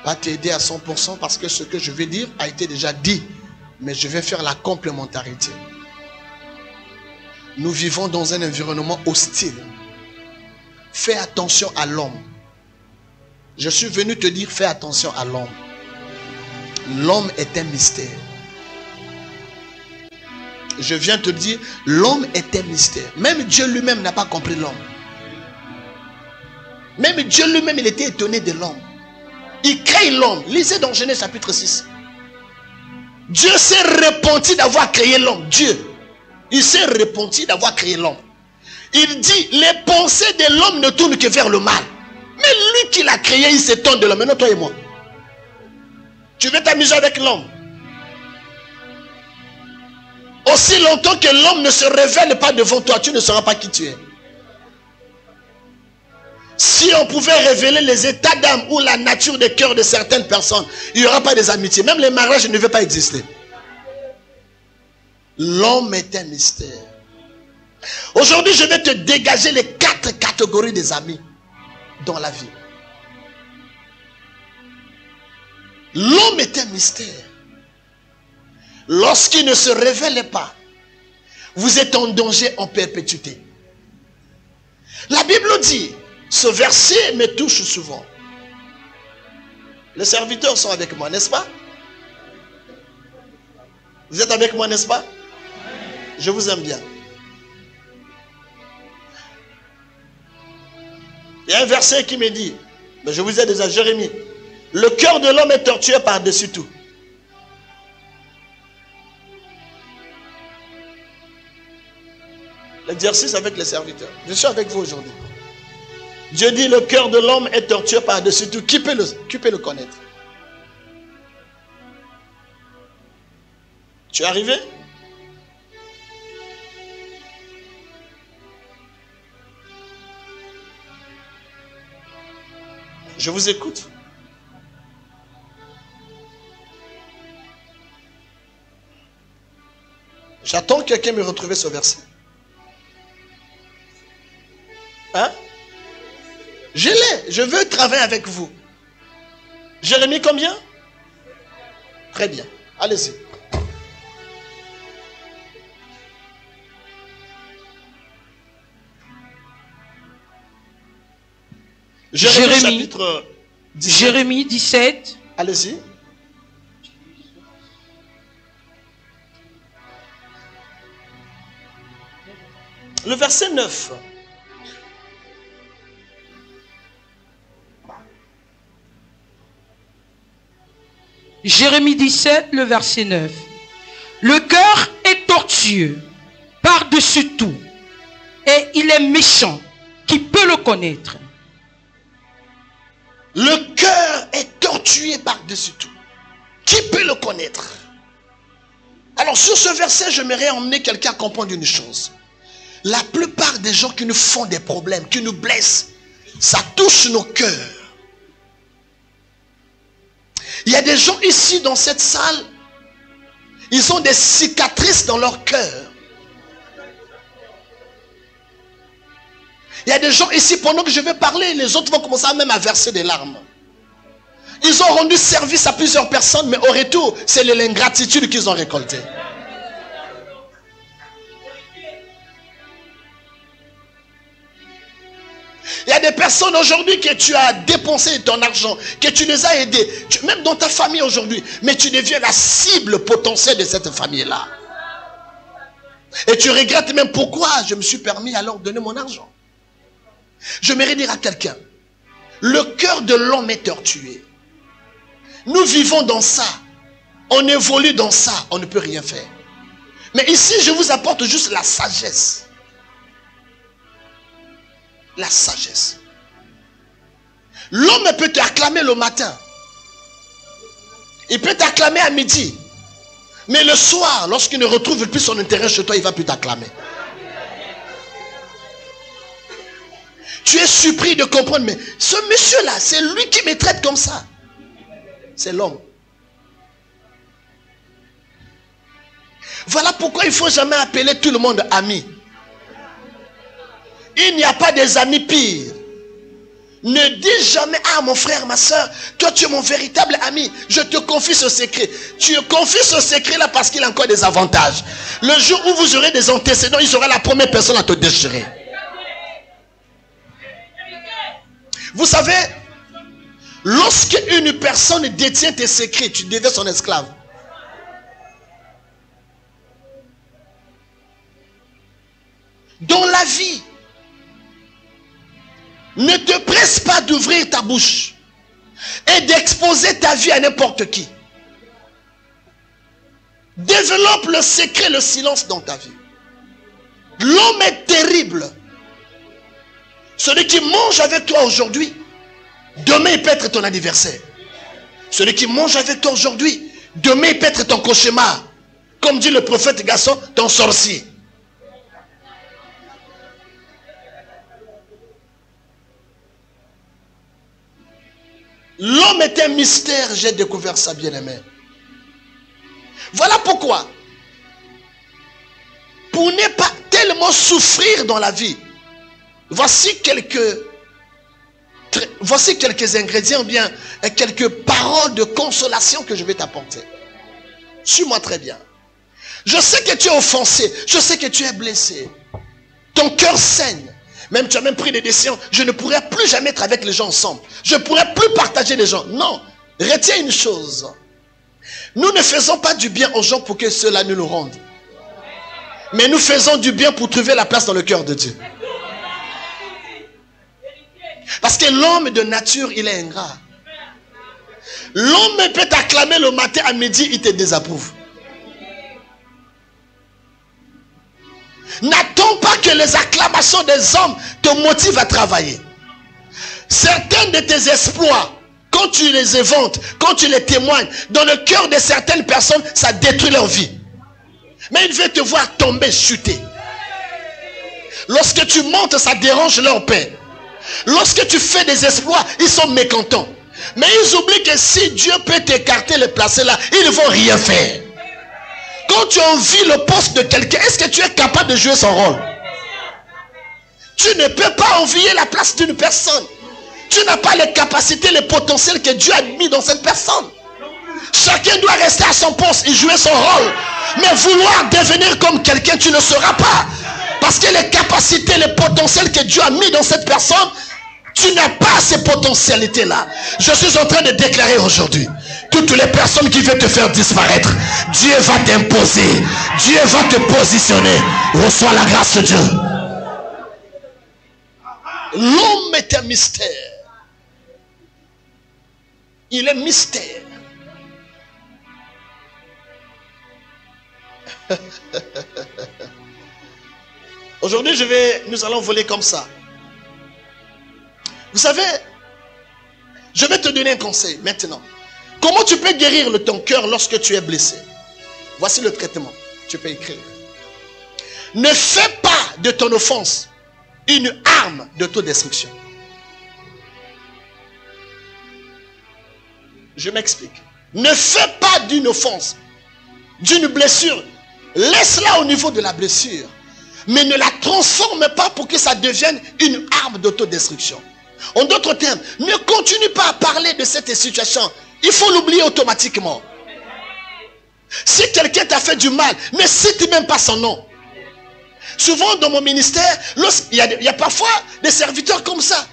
Pas t'aider à 100% parce que ce que je vais dire a été déjà dit. Mais je vais faire la complémentarité. Nous vivons dans un environnement hostile. Fais attention à l'homme. Je suis venu te dire, fais attention à l'homme. L'homme est un mystère. Je viens te dire, l'homme est un mystère. Même Dieu lui-même n'a pas compris l'homme. Même Dieu lui-même, il était étonné de l'homme. Il crée l'homme. Lisez dans Genèse chapitre 6. Dieu s'est repenti d'avoir créé l'homme. Dieu. Il s'est repenti d'avoir créé l'homme. Il dit, les pensées de l'homme ne tournent que vers le mal. Mais lui qui l'a créé, il s'étonne de l'homme. Maintenant, toi et moi. Tu veux t'amuser avec l'homme. Aussi longtemps que l'homme ne se révèle pas devant toi, tu ne sauras pas qui tu es. Si on pouvait révéler les états d'âme ou la nature des cœurs de certaines personnes, il n'y aura pas des amitiés. Même les mariages ne vont pas exister. L'homme est un mystère. Aujourd'hui, je vais te dégager les 4 catégories des amis dans la vie. L'homme est un mystère. Lorsqu'il ne se révèle pas, vous êtes en danger en perpétuité. La Bible dit, ce verset me touche souvent. Les serviteurs sont avec moi, n'est-ce pas? Vous êtes avec moi, n'est-ce pas? Je vous aime bien. Il y a un verset qui me dit, mais je vous ai déjà, Jérémie, le cœur de l'homme est tortueux par-dessus tout. L'exercice avec les serviteurs. Je suis avec vous aujourd'hui. Dieu dit, le cœur de l'homme est tortueux par-dessus tout. Qui peut le connaître? Tu es arrivé? Je vous écoute. J'attends que quelqu'un me retrouve ce verset. Hein? Je l'ai. Je veux travailler avec vous. Jérémie, combien? Très bien. Allez-y. Jérémie 17. Allez-y. Le verset 9. Jérémie 17, le verset 9. Le cœur est tortueux par-dessus tout, et il est méchant. Qui peut le connaître? Le cœur est tortué par-dessus tout. Qui peut le connaître? Alors sur ce verset, j'aimerais emmener quelqu'un à comprendre une chose. La plupart des gens qui nous font des problèmes, qui nous blessent, ça touche nos cœurs. Il y a des gens ici dans cette salle, ils ont des cicatrices dans leur cœur. Il y a des gens ici, pendant que je vais parler, les autres vont commencer même à verser des larmes. Ils ont rendu service à plusieurs personnes, mais au retour, c'est l'ingratitude qu'ils ont récoltée. Il y a des personnes aujourd'hui que tu as dépensé ton argent, que tu les as aidés, même dans ta famille aujourd'hui, mais tu deviens la cible potentielle de cette famille-là. Et tu regrettes même pourquoi je me suis permis à leur donner mon argent. J'aimerais dire à quelqu'un, le cœur de l'homme est tortué. Nous vivons dans ça, on évolue dans ça, on ne peut rien faire. Mais ici, je vous apporte juste la sagesse. La sagesse. L'homme peut t'acclamer le matin. Il peut t'acclamer à midi. Mais le soir, lorsqu'il ne retrouve plus son intérêt chez toi, il ne va plus t'acclamer. Tu es surpris de comprendre, mais ce monsieur-là, c'est lui qui me traite comme ça. C'est l'homme. Voilà pourquoi il ne faut jamais appeler tout le monde ami. Il n'y a pas des amis pires. Ne dis jamais, ah mon frère, ma soeur, toi tu es mon véritable ami. Je te confie ce secret. Tu confies ce secret-là parce qu'il a encore des avantages. Le jour où vous aurez des antécédents, il sera la première personne à te déchirer. Vous savez, lorsque une personne détient tes secrets, tu deviens son esclave. Dans la vie, ne te presse pas d'ouvrir ta bouche et d'exposer ta vie à n'importe qui. Développe le secret, le silence dans ta vie. L'homme est terrible. Celui qui mange avec toi aujourd'hui, demain il peut être ton adversaire. Celui qui mange avec toi aujourd'hui, demain il peut être ton cauchemar. Comme dit le prophète Gaston, ton sorcier. L'homme est un mystère, j'ai découvert ça, bien-aimé. Voilà pourquoi, pour ne pas tellement souffrir dans la vie, voici quelques ingrédients, bien, et quelques paroles de consolation que je vais t'apporter. Suis-moi très bien. Je sais que tu es offensé, je sais que tu es blessé. Ton cœur saigne. Même tu as même pris des décisions. Je ne pourrais plus jamais être avec les gens ensemble. Je ne pourrais plus partager les gens. Non. Retiens une chose. Nous ne faisons pas du bien aux gens pour que cela nous le rendent. Mais nous faisons du bien pour trouver la place dans le cœur de Dieu. Parce que l'homme de nature, il est ingrat. L'homme peut t'acclamer le matin à midi, il te désapprouve. N'attends pas que les acclamations des hommes te motivent à travailler. Certains de tes exploits, quand tu les éventes, quand tu les témoignes, dans le cœur de certaines personnes, ça détruit leur vie. Mais ils veulent te voir tomber, chuter. Lorsque tu montes, ça dérange leur paix. Lorsque tu fais des exploits, ils sont mécontents. Mais ils oublient que si Dieu peut t'écarter, les placer là, ils ne vont rien faire. Quand tu envies le poste de quelqu'un, est-ce que tu es capable de jouer son rôle? Tu ne peux pas envier la place d'une personne. Tu n'as pas les capacités, les potentiels que Dieu a mis dans cette personne. Chacun doit rester à son poste et jouer son rôle. Mais vouloir devenir comme quelqu'un, tu ne seras pas. Parce que les capacités, les potentiels que Dieu a mis dans cette personne, tu n'as pas ces potentialités-là. Je suis en train de déclarer aujourd'hui, toutes les personnes qui veulent te faire disparaître, Dieu va t'imposer, Dieu va te positionner. Reçois la grâce de Dieu. L'homme est un mystère. Il est mystère. Aujourd'hui, nous allons voler comme ça. Vous savez, je vais te donner un conseil maintenant. Comment tu peux guérir ton cœur lorsque tu es blessé? Voici le traitement. Tu peux écrire. Ne fais pas de ton offense une arme d'autodestruction. Je m'explique. Ne fais pas d'une offense, d'une blessure. Laisse-la au niveau de la blessure. Mais ne la transforme pas pour que ça devienne une arme d'autodestruction. En d'autres termes, ne continue pas à parler de cette situation. Il faut l'oublier automatiquement. Si quelqu'un t'a fait du mal, ne cite même pas son nom. Souvent dans mon ministère, il y a parfois des serviteurs comme ça.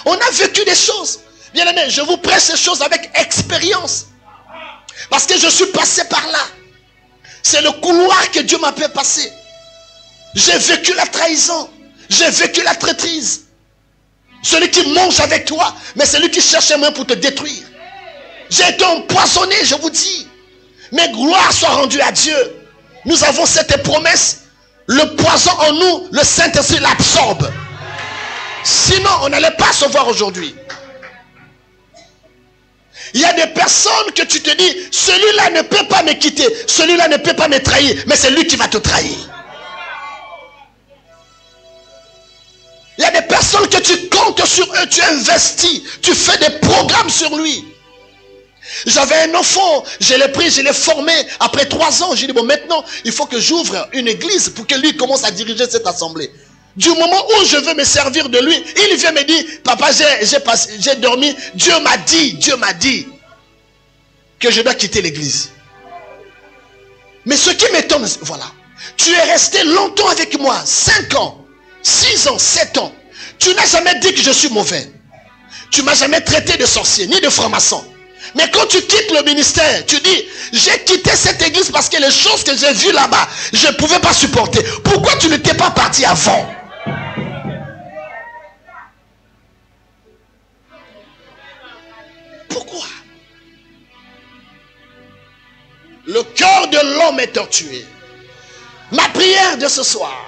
On a vécu des choses. Bien aimé, je vous prêche ces choses avec expérience. Parce que je suis passé par là. C'est le couloir que Dieu m'a fait passer. J'ai vécu la trahison. J'ai vécu la traîtrise. Celui qui mange avec toi, mais c'est lui qui cherche un moyen pour te détruire. J'ai été empoisonné, je vous dis. Mais gloire soit rendue à Dieu. Nous avons cette promesse. Le poison en nous, le Saint-Esprit l'absorbe. Sinon, on n'allait pas se voir aujourd'hui. Il y a des personnes que tu te dis, celui-là ne peut pas me quitter, celui-là ne peut pas me trahir, mais c'est lui qui va te trahir. Il y a des personnes que tu comptes sur eux, tu investis, tu fais des programmes sur lui. J'avais un enfant, je l'ai pris, je l'ai formé. Après 3 ans, j'ai dit, bon, maintenant, il faut que j'ouvre une église pour que lui commence à diriger cette assemblée. Du moment où je veux me servir de lui, il vient me dire, papa, j'ai dormi, Dieu m'a dit que je dois quitter l'église. Mais ce qui m'étonne, voilà, tu es resté longtemps avec moi, 5 ans, 6 ans, 7 ans. Tu n'as jamais dit que je suis mauvais. Tu m'as jamais traité de sorcier, ni de franc-maçon. Mais quand tu quittes le ministère, tu dis, j'ai quitté cette église parce que les choses que j'ai vues là-bas, je ne pouvais pas supporter. Pourquoi tu n'étais pas parti avant? Pourquoi? Le cœur de l'homme est tortué. Ma prière de ce soir,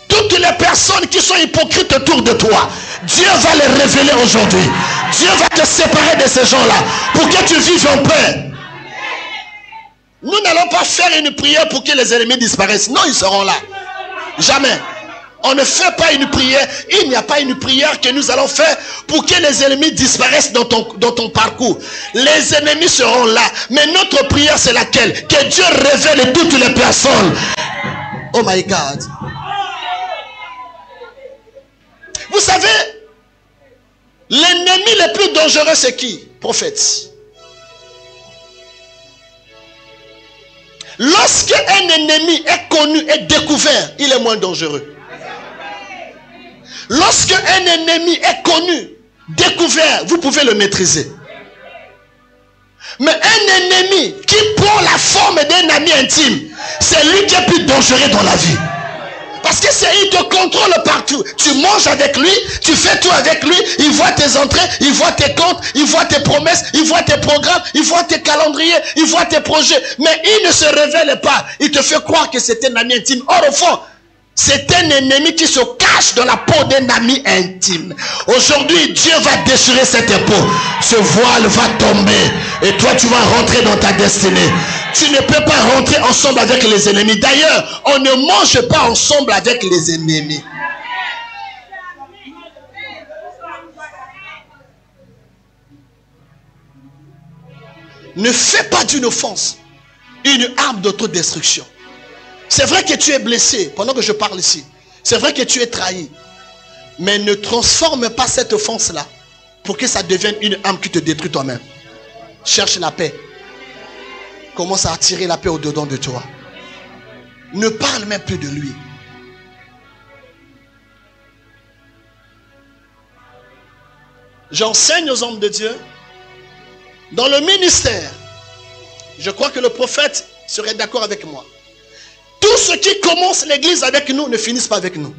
toutes les personnes qui sont hypocrites autour de toi, Dieu va les révéler aujourd'hui. Dieu va te séparer de ces gens-là pour que tu vives en paix. Nous n'allons pas faire une prière pour que les ennemis disparaissent. Non, ils seront là. Jamais. On ne fait pas une prière. Il n'y a pas une prière que nous allons faire pour que les ennemis disparaissent dans ton parcours. Les ennemis seront là. Mais notre prière, c'est laquelle? Que Dieu révèle toutes les personnes. Oh my God. Vous savez, l'ennemi le plus dangereux, c'est qui? Prophète. Lorsque un ennemi est connu et découvert, il est moins dangereux. Lorsque un ennemi est connu, découvert, vous pouvez le maîtriser. Mais un ennemi qui prend la forme d'un ami intime, c'est lui qui est plus dangereux dans la vie. Parce que il te contrôle partout. Tu manges avec lui, tu fais tout avec lui, il voit tes entrées, il voit tes comptes, il voit tes promesses, il voit tes programmes, il voit tes calendriers, il voit tes projets. Mais il ne se révèle pas. Il te fait croire que c'est un ami intime. Or au fond, c'est un ennemi qui se cache dans la peau d'un ami intime. Aujourd'hui, Dieu va déchirer cette peau. Ce voile va tomber. Et toi, tu vas rentrer dans ta destinée. Tu ne peux pas rentrer ensemble avec les ennemis. D'ailleurs, on ne mange pas ensemble avec les ennemis. Ne fais pas d'une offense une arme d'autodestruction. C'est vrai que tu es blessé pendant que je parle ici. C'est vrai que tu es trahi. Mais ne transforme pas cette offense-là pour que ça devienne une arme qui te détruit toi-même. Cherche la paix. Commence à attirer la paix au-dedans de toi. Ne parle même plus de lui. J'enseigne aux hommes de Dieu. Dans le ministère, je crois que le prophète serait d'accord avec moi. Tout ce qui commence l'église avec nous ne finissent pas avec nous.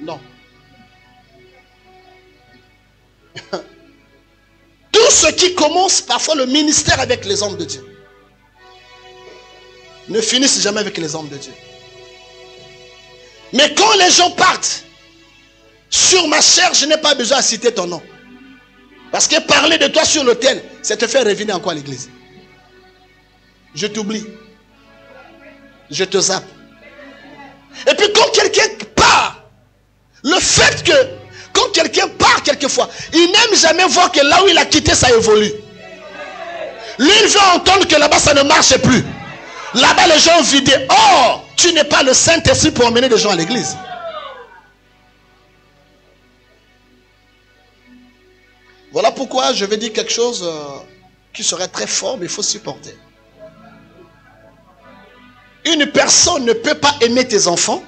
Non. Tout ce qui commence parfois le ministère avec les hommes de Dieu ne finissent jamais avec les hommes de Dieu. Mais quand les gens partent, sur ma chair, je n'ai pas besoin de citer ton nom. Parce que parler de toi sur l'autel, c'est te faire revenir encore à l'église. Je t'oublie. Je te zappe. Et puis quand quelqu'un part, le fait que quand quelqu'un part quelquefois, il n'aime jamais voir que là où il a quitté, ça évolue. Lui, il veut entendre que là-bas, ça ne marche plus. Là-bas, les gens ont vidé. Oh, tu n'es pas le Saint-Esprit pour emmener des gens à l'église. Voilà pourquoi je vais dire quelque chose qui serait très fort, mais il faut supporter. Une personne ne peut pas aimer tes enfants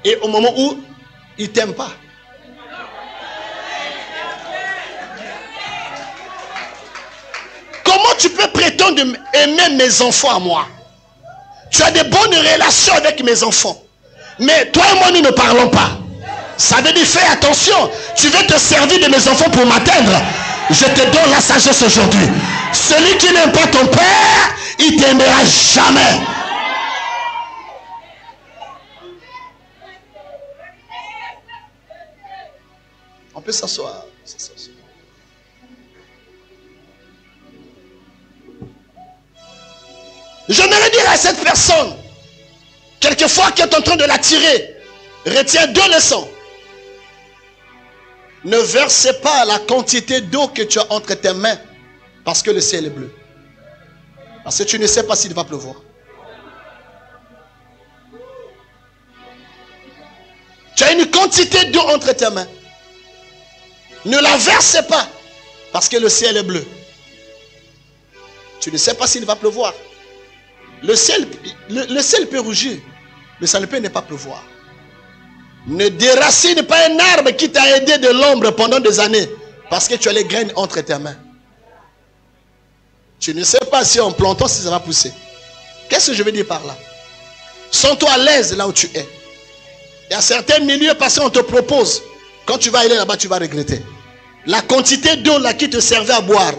et au moment où ils ne t'aiment pas. Comment tu peux prétendre aimer mes enfants à moi? Tu as de bonnes relations avec mes enfants. Mais toi et moi, nous ne parlons pas. Ça veut dire, fais attention. Tu veux te servir de mes enfants pour m'atteindre. Je te donne la sagesse aujourd'hui. Celui qui n'aime pas ton père, il t'aimera jamais. On peut s'asseoir. J'aimerais dire à cette personne, quelquefois qui est en train de l'attirer, Retiens 2 leçons. Ne verse pas la quantité d'eau que tu as entre tes mains parce que le ciel est bleu. Parce que tu ne sais pas s'il va pleuvoir. Tu as une quantité d'eau entre tes mains. Ne la verse pas parce que le ciel est bleu. Tu ne sais pas s'il va pleuvoir. Le ciel peut rougir, mais ça ne peut ne pas pleuvoir. Ne déracine pas un arbre qui t'a aidé de l'ombre pendant des années parce que tu as les graines entre tes mains. Tu ne sais pas si en plantant, si ça va pousser. Qu'est-ce que je veux dire par là? Sens-toi à l'aise là où tu es. Il y a certains milieux parce qu'on te propose. Quand tu vas aller là-bas, tu vas regretter. La quantité d'eau là qui te servait à boire,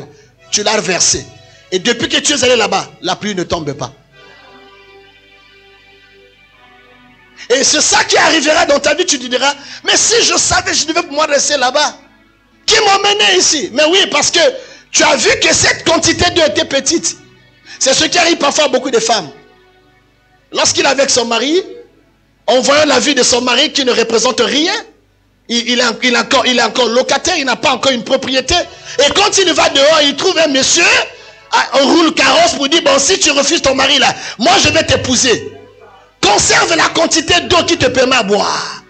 tu l'as versée. Et depuis que tu es allé là-bas, la pluie ne tombe pas. Et c'est ça qui arrivera dans ta vie, tu te diras, mais si je savais, je devais moi rester là-bas. Qui m'a mené ici? Mais oui, parce que tu as vu que cette quantité d'eau était petite. C'est ce qui arrive parfois à beaucoup de femmes. Lorsqu'il est avec son mari, en voyant la vie de son mari qui ne représente rien, il est encore locataire, il n'a pas encore une propriété. Et quand il va dehors, il trouve un monsieur, on roule carrosse pour dire, bon, si tu refuses ton mari là, moi je vais t'épouser. Conserve la quantité d'eau qui te permet à boire.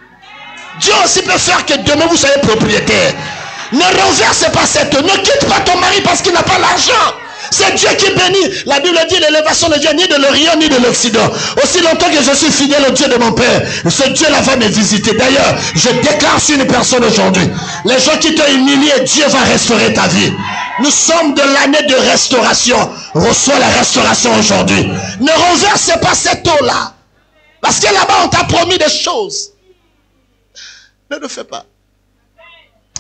Dieu aussi peut faire que demain vous soyez propriétaire. Ne renverse pas cette eau. Ne quitte pas ton mari parce qu'il n'a pas l'argent. C'est Dieu qui bénit. La Bible dit l'élévation ne vient ni de l'Orient ni de l'Occident. Aussi longtemps que je suis fidèle au Dieu de mon Père, ce Dieu-là va me visiter. D'ailleurs, je déclare sur une personne aujourd'hui. Les gens qui t'ont humilié, Dieu va restaurer ta vie. Nous sommes de l'année de restauration. Reçois la restauration aujourd'hui. Ne renverse pas cette eau-là. Parce que là-bas, on t'a promis des choses. Ne le fais pas.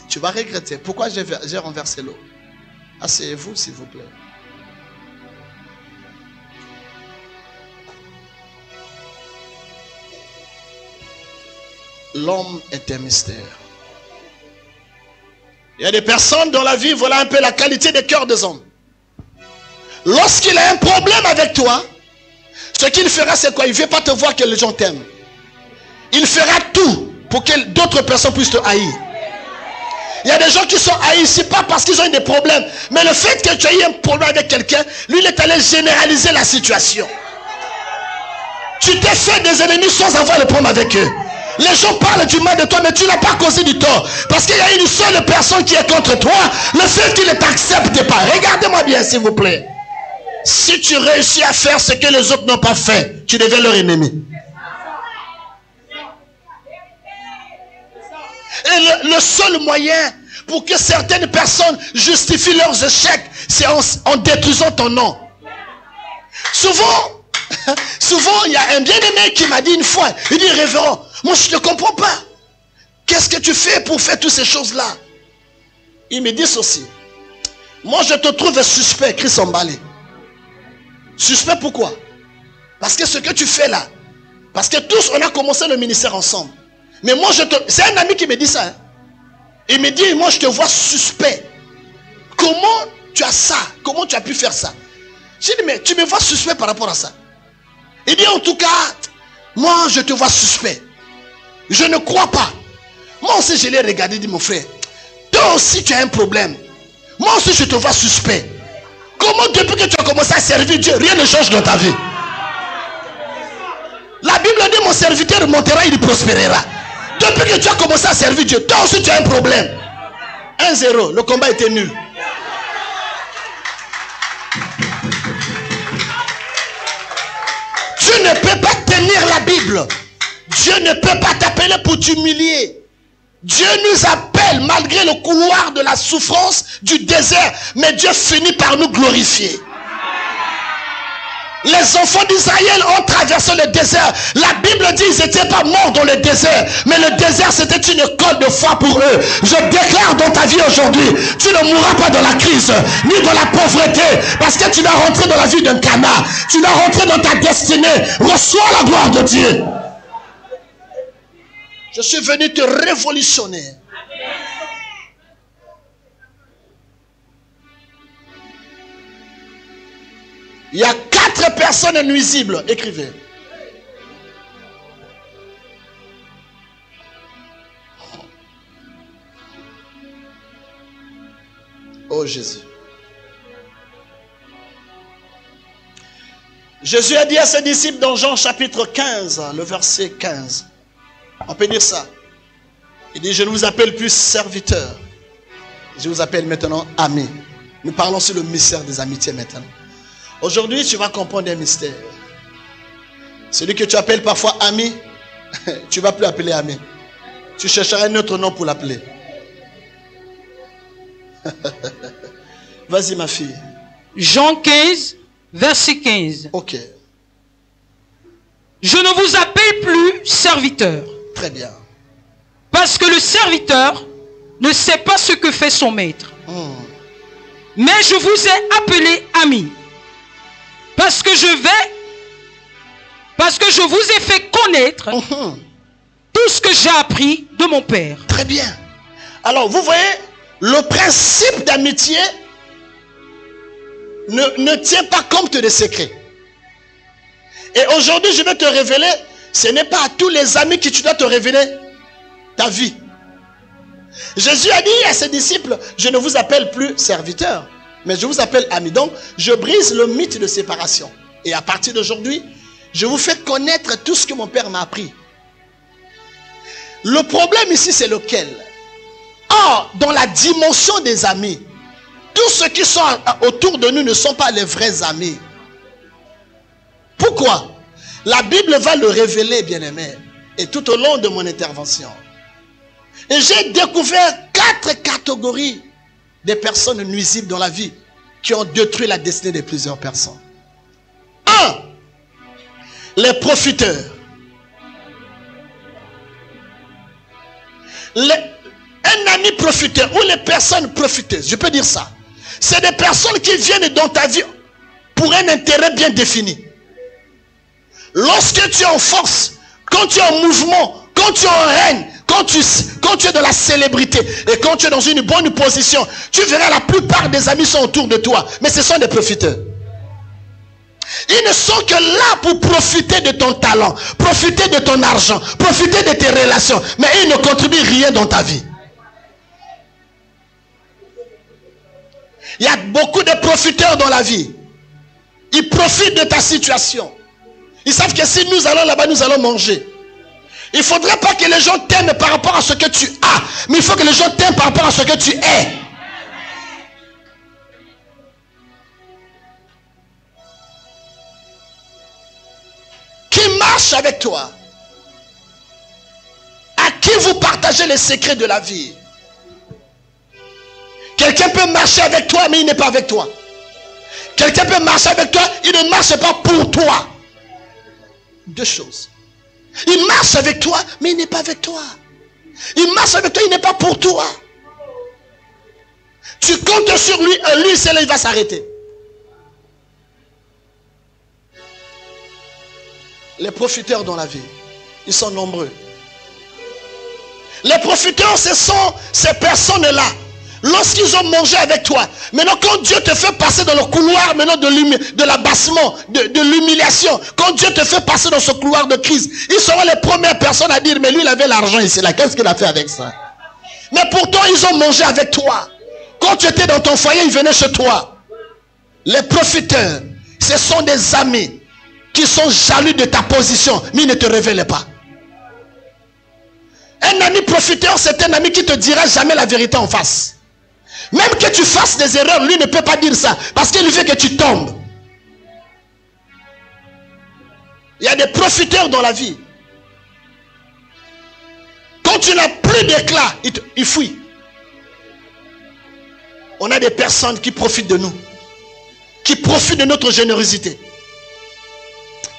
Tu vas regretter. Pourquoi j'ai renversé l'eau? Asseyez-vous, s'il vous plaît. L'homme est un mystère. Il y a des personnes dans la vie, voilà un peu la qualité des cœurs des hommes. Lorsqu'il a un problème avec toi, ce qu'il fera, c'est quoi? Il ne veut pas te voir que les gens t'aiment. Il fera tout pour que d'autres personnes puissent te haïr. Il y a des gens qui sont haïs ici, pas parce qu'ils ont eu des problèmes, mais le fait que tu aies eu un problème avec quelqu'un, lui, il est allé généraliser la situation. Tu t'es fait des ennemis sans avoir le problème avec eux. Les gens parlent du mal de toi, mais tu n'as pas causé du tort. Parce qu'il y a une seule personne qui est contre toi. Le fait qu'il ne t'accepte pas. Regardez-moi bien, s'il vous plaît. Si tu réussis à faire ce que les autres n'ont pas fait, tu deviens leur ennemi. Et le seul moyen pour que certaines personnes justifient leurs échecs, c'est en détruisant ton nom. Souvent, il y a un bien-aimé qui m'a dit une fois, il dit, révérend, moi je ne comprends pas. Qu'est-ce que tu fais pour faire toutes ces choses-là? Il me dit ceci. Moi je te trouve suspect, Chris Ombalé. Suspect pourquoi? Parce que ce que tu fais là, parce que tous on a commencé le ministère ensemble. Mais moi c'est un ami qui me dit ça. Hein. Il me dit, moi je te vois suspect. Comment tu as ça? Comment tu as pu faire ça? J'ai dit, mais tu me vois suspect par rapport à ça? Il dit, en tout cas, moi je te vois suspect. Je ne crois pas. Moi aussi je l'ai regardé, dit mon frère, toi aussi tu as un problème. Moi aussi je te vois suspect. Comment depuis que tu as commencé à servir Dieu, rien ne change dans ta vie? La Bible dit, mon serviteur montera, il prospérera. Depuis que tu as commencé à servir Dieu, toi aussi tu as un problème. 1-0, le combat était nul. Tu ne peux pas tenir la Bible. Dieu ne peut pas t'appeler pour t'humilier. Dieu nous appelle malgré le couloir de la souffrance du désert. Mais Dieu finit par nous glorifier. Les enfants d'Israël ont traversé le désert. La Bible dit qu'ils n'étaient pas morts dans le désert. Mais le désert, c'était une école de foi pour eux. Je déclare dans ta vie aujourd'hui, tu ne mourras pas dans la crise, ni dans la pauvreté. Parce que tu vas rentrer dans la vie d'un canard. Tu vas rentrer dans ta destinée. Reçois la gloire de Dieu. Je suis venu te révolutionner. Il y a 4 personnes nuisibles. Écrivez. Oh Jésus. Jésus a dit à ses disciples dans Jean chapitre 15, le verset 15. On peut dire ça. Il dit, je ne vous appelle plus serviteur. Je vous appelle maintenant ami. Nous parlons sur le mystère des amitiés maintenant. Aujourd'hui, tu vas comprendre un mystère. Celui que tu appelles parfois ami, tu ne vas plus appeler ami. Tu chercheras un autre nom pour l'appeler. Vas-y ma fille. Jean 15, verset 15. Ok. Je ne vous appelle plus serviteur. Très bien. Parce que le serviteur ne sait pas ce que fait son maître. Mais je vous ai appelé ami. Parce que je vous ai fait connaître tout ce que j'ai appris de mon Père. Très bien. Alors, vous voyez, le principe d'amitié ne tient pas compte des secrets. Et aujourd'hui, je vais te révéler, ce n'est pas à tous les amis que tu dois te révéler ta vie. Jésus a dit à ses disciples, je ne vous appelle plus serviteurs, mais je vous appelle amis. Donc, je brise le mythe de séparation. Et à partir d'aujourd'hui, je vous fais connaître tout ce que mon Père m'a appris. Le problème ici, c'est lequel? Or, dans la dimension des amis, tous ceux qui sont autour de nous ne sont pas les vrais amis. Pourquoi? La Bible va le révéler, bien-aimé. Et tout au long de mon intervention. Et j'ai découvert 4 catégories de personnes nuisibles dans la vie qui ont détruit la destinée de plusieurs personnes. 1. Les profiteurs. Un ami profiteur ou les personnes profiteuses, je peux dire ça. C'est des personnes qui viennent dans ta vie pour un intérêt bien défini. Lorsque tu es en force, quand tu es en mouvement, quand tu es en règne, quand tu es dans la célébrité et quand tu es dans une bonne position, tu verras la plupart des amis sont autour de toi. Mais ce sont des profiteurs. Ils ne sont que là pour profiter de ton talent, profiter de ton argent, profiter de tes relations. Mais ils ne contribuent rien dans ta vie. Il y a beaucoup de profiteurs dans la vie. Ils profitent de ta situation. Ils savent que si nous allons là-bas, nous allons manger. Il ne faudrait pas que les gens t'aiment par rapport à ce que tu as. Mais il faut que les gens t'aiment par rapport à ce que tu es. Qui marche avec toi? À qui vous partagez les secrets de la vie? Quelqu'un peut marcher avec toi, mais il n'est pas avec toi. Quelqu'un peut marcher avec toi, il ne marche pas pour toi. Deux choses. Il marche avec toi, mais il n'est pas avec toi. Il marche avec toi, il n'est pas pour toi. Tu comptes sur lui, lui, c'est là, il va s'arrêter. Les profiteurs dans la vie, ils sont nombreux. Les profiteurs, ce sont ces personnes-là. Lorsqu'ils ont mangé avec toi, maintenant quand Dieu te fait passer dans le couloir maintenant de l'abassement, de l'humiliation, quand Dieu te fait passer dans ce couloir de crise, ils seront les premières personnes à dire, mais lui il avait l'argent ici, là, qu'est-ce qu'il a fait avec ça? Mais pourtant ils ont mangé avec toi. Quand tu étais dans ton foyer, ils venaient chez toi. Les profiteurs, ce sont des amis qui sont jaloux de ta position, mais ils ne te révèlent pas. Un ami profiteur, c'est un ami qui te dira jamais la vérité en face. Même que tu fasses des erreurs, lui ne peut pas dire ça. Parce qu'il veut que tu tombes. Il y a des profiteurs dans la vie. Quand tu n'as plus d'éclat, il fuit. On a des personnes qui profitent de nous. Qui profitent de notre générosité.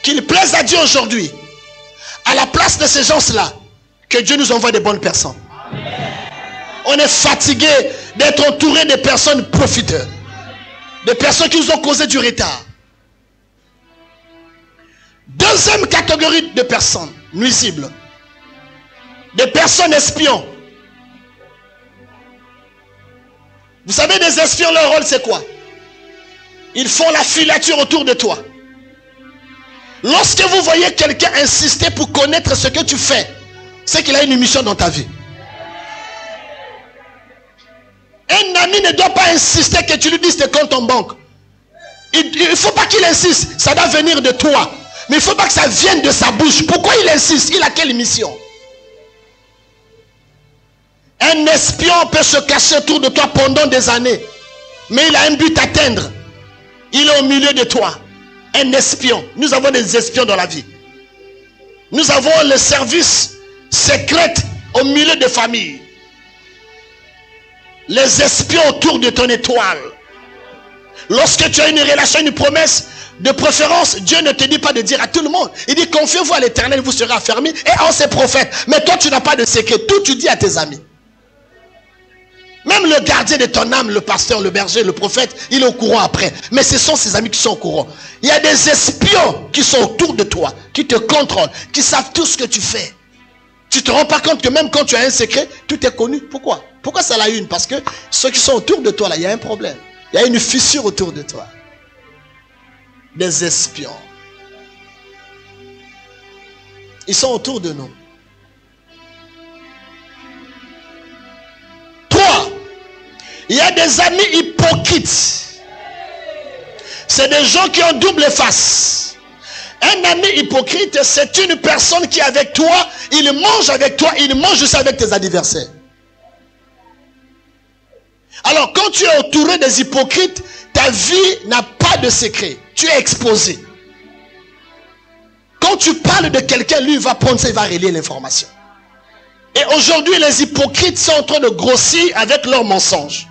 Qu'il plaise à Dieu aujourd'hui. À la place de ces gens-là, que Dieu nous envoie des bonnes personnes. On est fatigué d'être entouré de personnes profiteurs. Des personnes qui nous ont causé du retard. Deuxième catégorie de personnes nuisibles. Des personnes espions. Vous savez, des espions, leur rôle c'est quoi? Ils font la filature autour de toi. Lorsque vous voyez quelqu'un insister pour connaître ce que tu fais, c'est qu'il a une mission dans ta vie. Un ami ne doit pas insister que tu lui dises tes comptes en banque. Il ne faut pas qu'il insiste. Ça doit venir de toi. Mais il ne faut pas que ça vienne de sa bouche. Pourquoi il insiste? Il a quelle mission? Un espion peut se cacher autour de toi pendant des années. Mais il a un but à atteindre. Il est au milieu de toi. Un espion. Nous avons des espions dans la vie. Nous avons le service secret au milieu des familles. Les espions autour de ton étoile. Lorsque tu as une relation, une promesse, de préférence, Dieu ne te dit pas de dire à tout le monde. Il dit, confiez-vous à l'Éternel, vous serez affermis, et en ses prophètes. Mais toi, tu n'as pas de secret. Tout tu dis à tes amis. Même le gardien de ton âme, le pasteur, le berger, le prophète, il est au courant après. Mais ce sont ses amis qui sont au courant. Il y a des espions qui sont autour de toi, qui te contrôlent, qui savent tout ce que tu fais. Tu ne te rends pas compte que même quand tu as un secret, tout est connu. Pourquoi? Pourquoi ça l'a une? Parce que ceux qui sont autour de toi, là, il y a un problème. Il y a une fissure autour de toi. Des espions. Ils sont autour de nous. 3. Il y a des amis hypocrites. C'est des gens qui ont double face. Un ami hypocrite, c'est une personne qui est avec toi, il mange avec toi, il mange aussi avec tes adversaires. Alors, quand tu es entouré des hypocrites, ta vie n'a pas de secret. Tu es exposé. Quand tu parles de quelqu'un, lui, il va prendre ça, il va relayer l'information. Et aujourd'hui, les hypocrites sont en train de grossir avec leurs mensonges.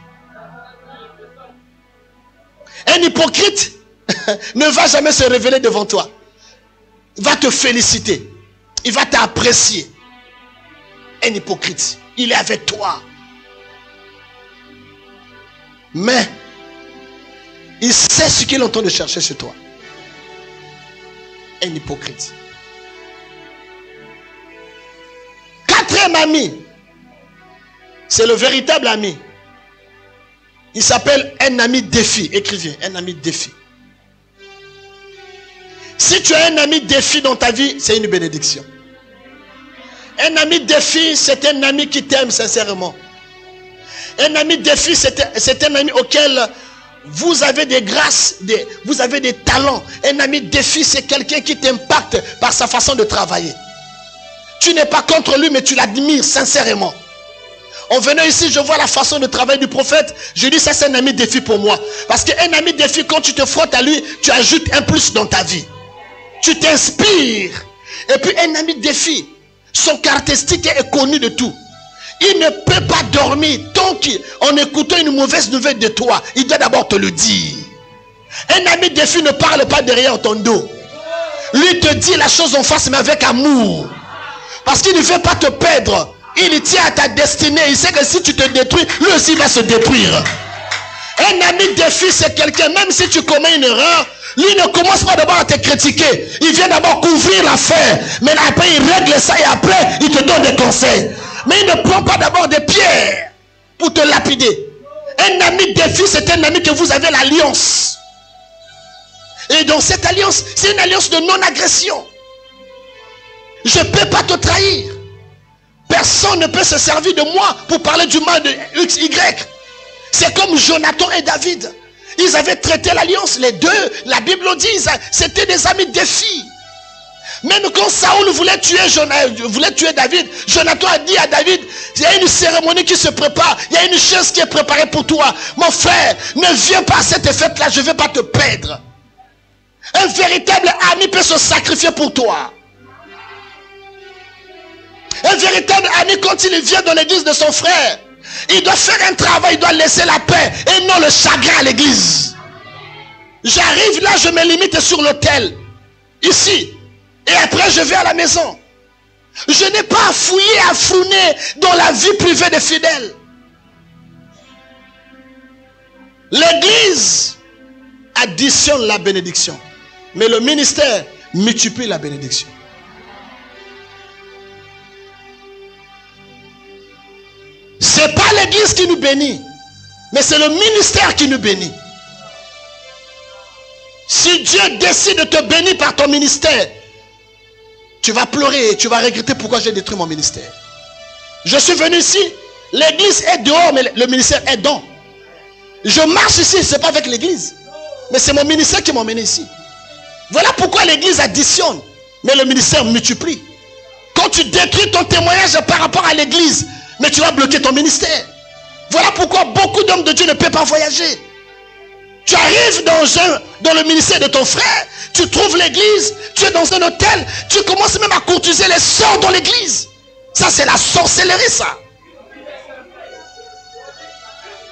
Un hypocrite ne va jamais se révéler devant toi. Il va te féliciter. Il va t'apprécier. Un hypocrite, il est avec toi. Mais il sait ce qu'il est en train de chercher chez toi. Un hypocrite. 4e ami. C'est le véritable ami. Il s'appelle un ami défi. Écrivez, un ami défi. Si tu as un ami défi dans ta vie, c'est une bénédiction. Un ami défi, c'est un ami qui t'aime sincèrement. Un ami défi, c'est un ami auquel vous avez des grâces, vous avez des talents. Un ami défi, c'est quelqu'un qui t'impacte par sa façon de travailler. Tu n'es pas contre lui, mais tu l'admires sincèrement. En venant ici, je vois la façon de travailler du prophète. Je dis, ça c'est un ami défi pour moi. Parce qu'un ami défi, quand tu te frottes à lui, tu ajoutes un plus dans ta vie. Tu t'inspires. Et puis un ami défi, son caractéristique est connu de tout. Il ne peut pas dormir tant qu'en écoutant une mauvaise nouvelle de toi, il doit d'abord te le dire. Un ami défi ne parle pas derrière ton dos. Lui te dit la chose en face, mais avec amour. Parce qu'il ne veut pas te perdre. Il tient à ta destinée. Il sait que si tu te détruis, lui aussi va se détruire. Un ami défi, c'est quelqu'un, même si tu commets une erreur, lui ne commence pas d'abord à te critiquer. Il vient d'abord couvrir l'affaire. Mais après, il règle ça et après, il te donne des conseils. Mais il ne prend pas d'abord des pierres pour te lapider. Un ami défi, c'est un ami que vous avez l'alliance. Et dans cette alliance, c'est une alliance de non-agression. Je ne peux pas te trahir. Personne ne peut se servir de moi pour parler du mal de X, Y. C'est comme Jonathan et David. Ils avaient traité l'alliance, les deux. La Bible dit, c'était des amis défis. Même quand Saoul voulait tuer David, Jonathan a dit à David, il y a une cérémonie qui se prépare, il y a une chose qui est préparée pour toi. Mon frère, ne viens pas à cette fête-là, je ne vais pas te perdre. Un véritable ami peut se sacrifier pour toi. Un véritable ami, quand il vient dans l'église de son frère, il doit faire un travail, il doit laisser la paix et non le chagrin à l'église. J'arrive là, je me limite sur l'autel, ici. Et après je vais à la maison. Je n'ai pas à fouiller, à fouiner dans la vie privée des fidèles. L'église additionne la bénédiction. Mais le ministère multiplie la bénédiction. C'est pas l'église qui nous bénit, mais c'est le ministère qui nous bénit. Si Dieu décide de te bénir par ton ministère, tu vas pleurer et tu vas regretter pourquoi j'ai détruit mon ministère. Je suis venu ici, l'église est dehors, mais le ministère est dedans. Je marche ici, ce n'est pas avec l'église. Mais c'est mon ministère qui m'a emmené ici. Voilà pourquoi l'église additionne, mais le ministère multiplie. Quand tu détruis ton témoignage par rapport à l'église, mais tu vas bloquer ton ministère. Voilà pourquoi beaucoup d'hommes de Dieu ne peuvent pas voyager. Tu arrives dans le ministère de ton frère, tu trouves l'église, tu es dans un hôtel, tu commences même à courtiser les sœurs dans l'église. Ça, c'est la sorcellerie, ça.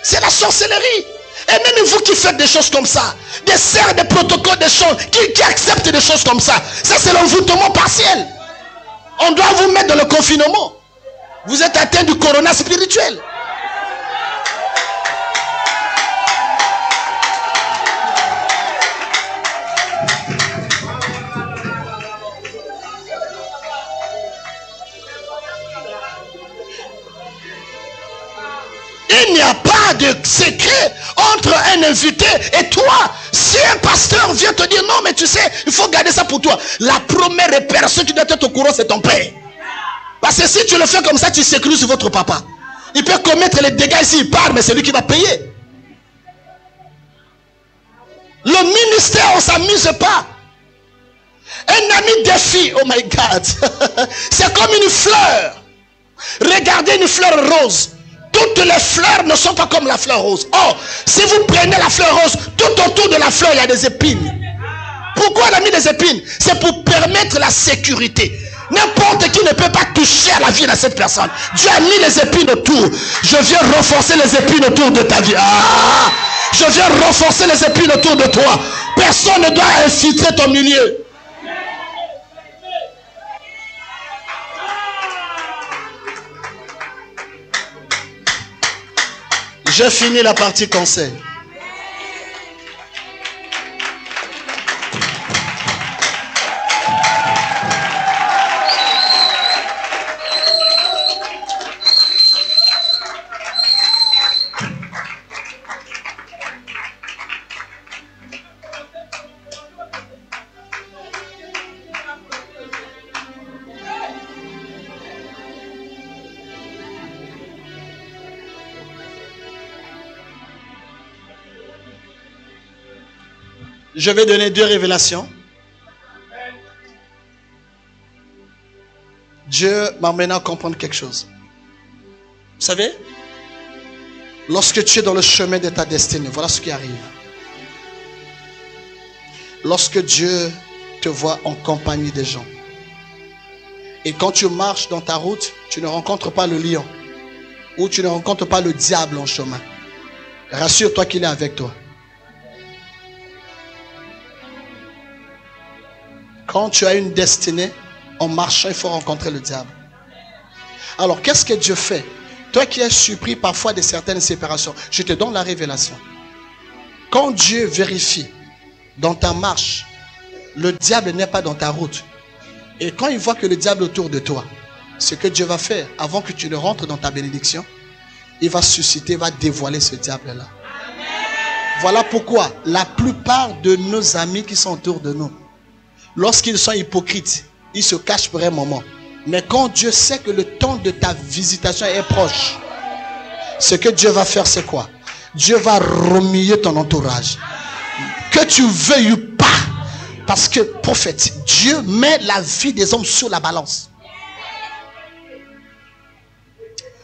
C'est la sorcellerie. Et même vous qui faites des choses comme ça, des serres, des protocoles, des choses, qui acceptent des choses comme ça, ça c'est l'envoûtement partiel. On doit vous mettre dans le confinement. Vous êtes atteint du corona spirituel. Il n'y a pas de secret entre un invité et toi. Si un pasteur vient te dire non, mais tu sais, il faut garder ça pour toi. La première personne qui doit être au courant, c'est ton père. Parce que si tu le fais comme ça, tu sécurises votre papa. Il peut commettre les dégâts ici, il part, mais c'est lui qui va payer. Le ministère, on ne s'amuse pas. Un ami défi, oh my God. C'est comme une fleur. Regardez une fleur rose. Toutes les fleurs ne sont pas comme la fleur rose. Oh, si vous prenez la fleur rose, tout autour de la fleur, il y a des épines. Pourquoi on a mis des épines? C'est pour permettre la sécurité. N'importe qui ne peut pas toucher à la vie de cette personne. Dieu a mis les épines autour. Je viens renforcer les épines autour de ta vie. Ah, je viens renforcer les épines autour de toi. Personne ne doit infiltrer ton milieu. J'ai fini la partie conseil. Je vais donner 2 révélations. Dieu m'a mené à comprendre quelque chose. Vous savez, lorsque tu es dans le chemin de ta destinée, voilà ce qui arrive. Lorsque Dieu te voit en compagnie des gens, et quand tu marches dans ta route, tu ne rencontres pas le lion, ou tu ne rencontres pas le diable en chemin. Rassure-toi qu'il est avec toi. Quand tu as une destinée, en marchant, il faut rencontrer le diable. Alors, qu'est-ce que Dieu fait? Toi qui es surpris parfois de certaines séparations, je te donne la révélation. Quand Dieu vérifie dans ta marche, le diable n'est pas dans ta route. Et quand il voit que le diable est autour de toi, ce que Dieu va faire, avant que tu ne rentres dans ta bénédiction, il va susciter, il va dévoiler ce diable-là. Voilà pourquoi la plupart de nos amis qui sont autour de nous, lorsqu'ils sont hypocrites, ils se cachent pour un moment. Mais quand Dieu sait que le temps de ta visitation est proche, ce que Dieu va faire, c'est quoi? Dieu va remuer ton entourage. Que tu veuilles ou pas. Parce que, prophète, Dieu met la vie des hommes sur la balance.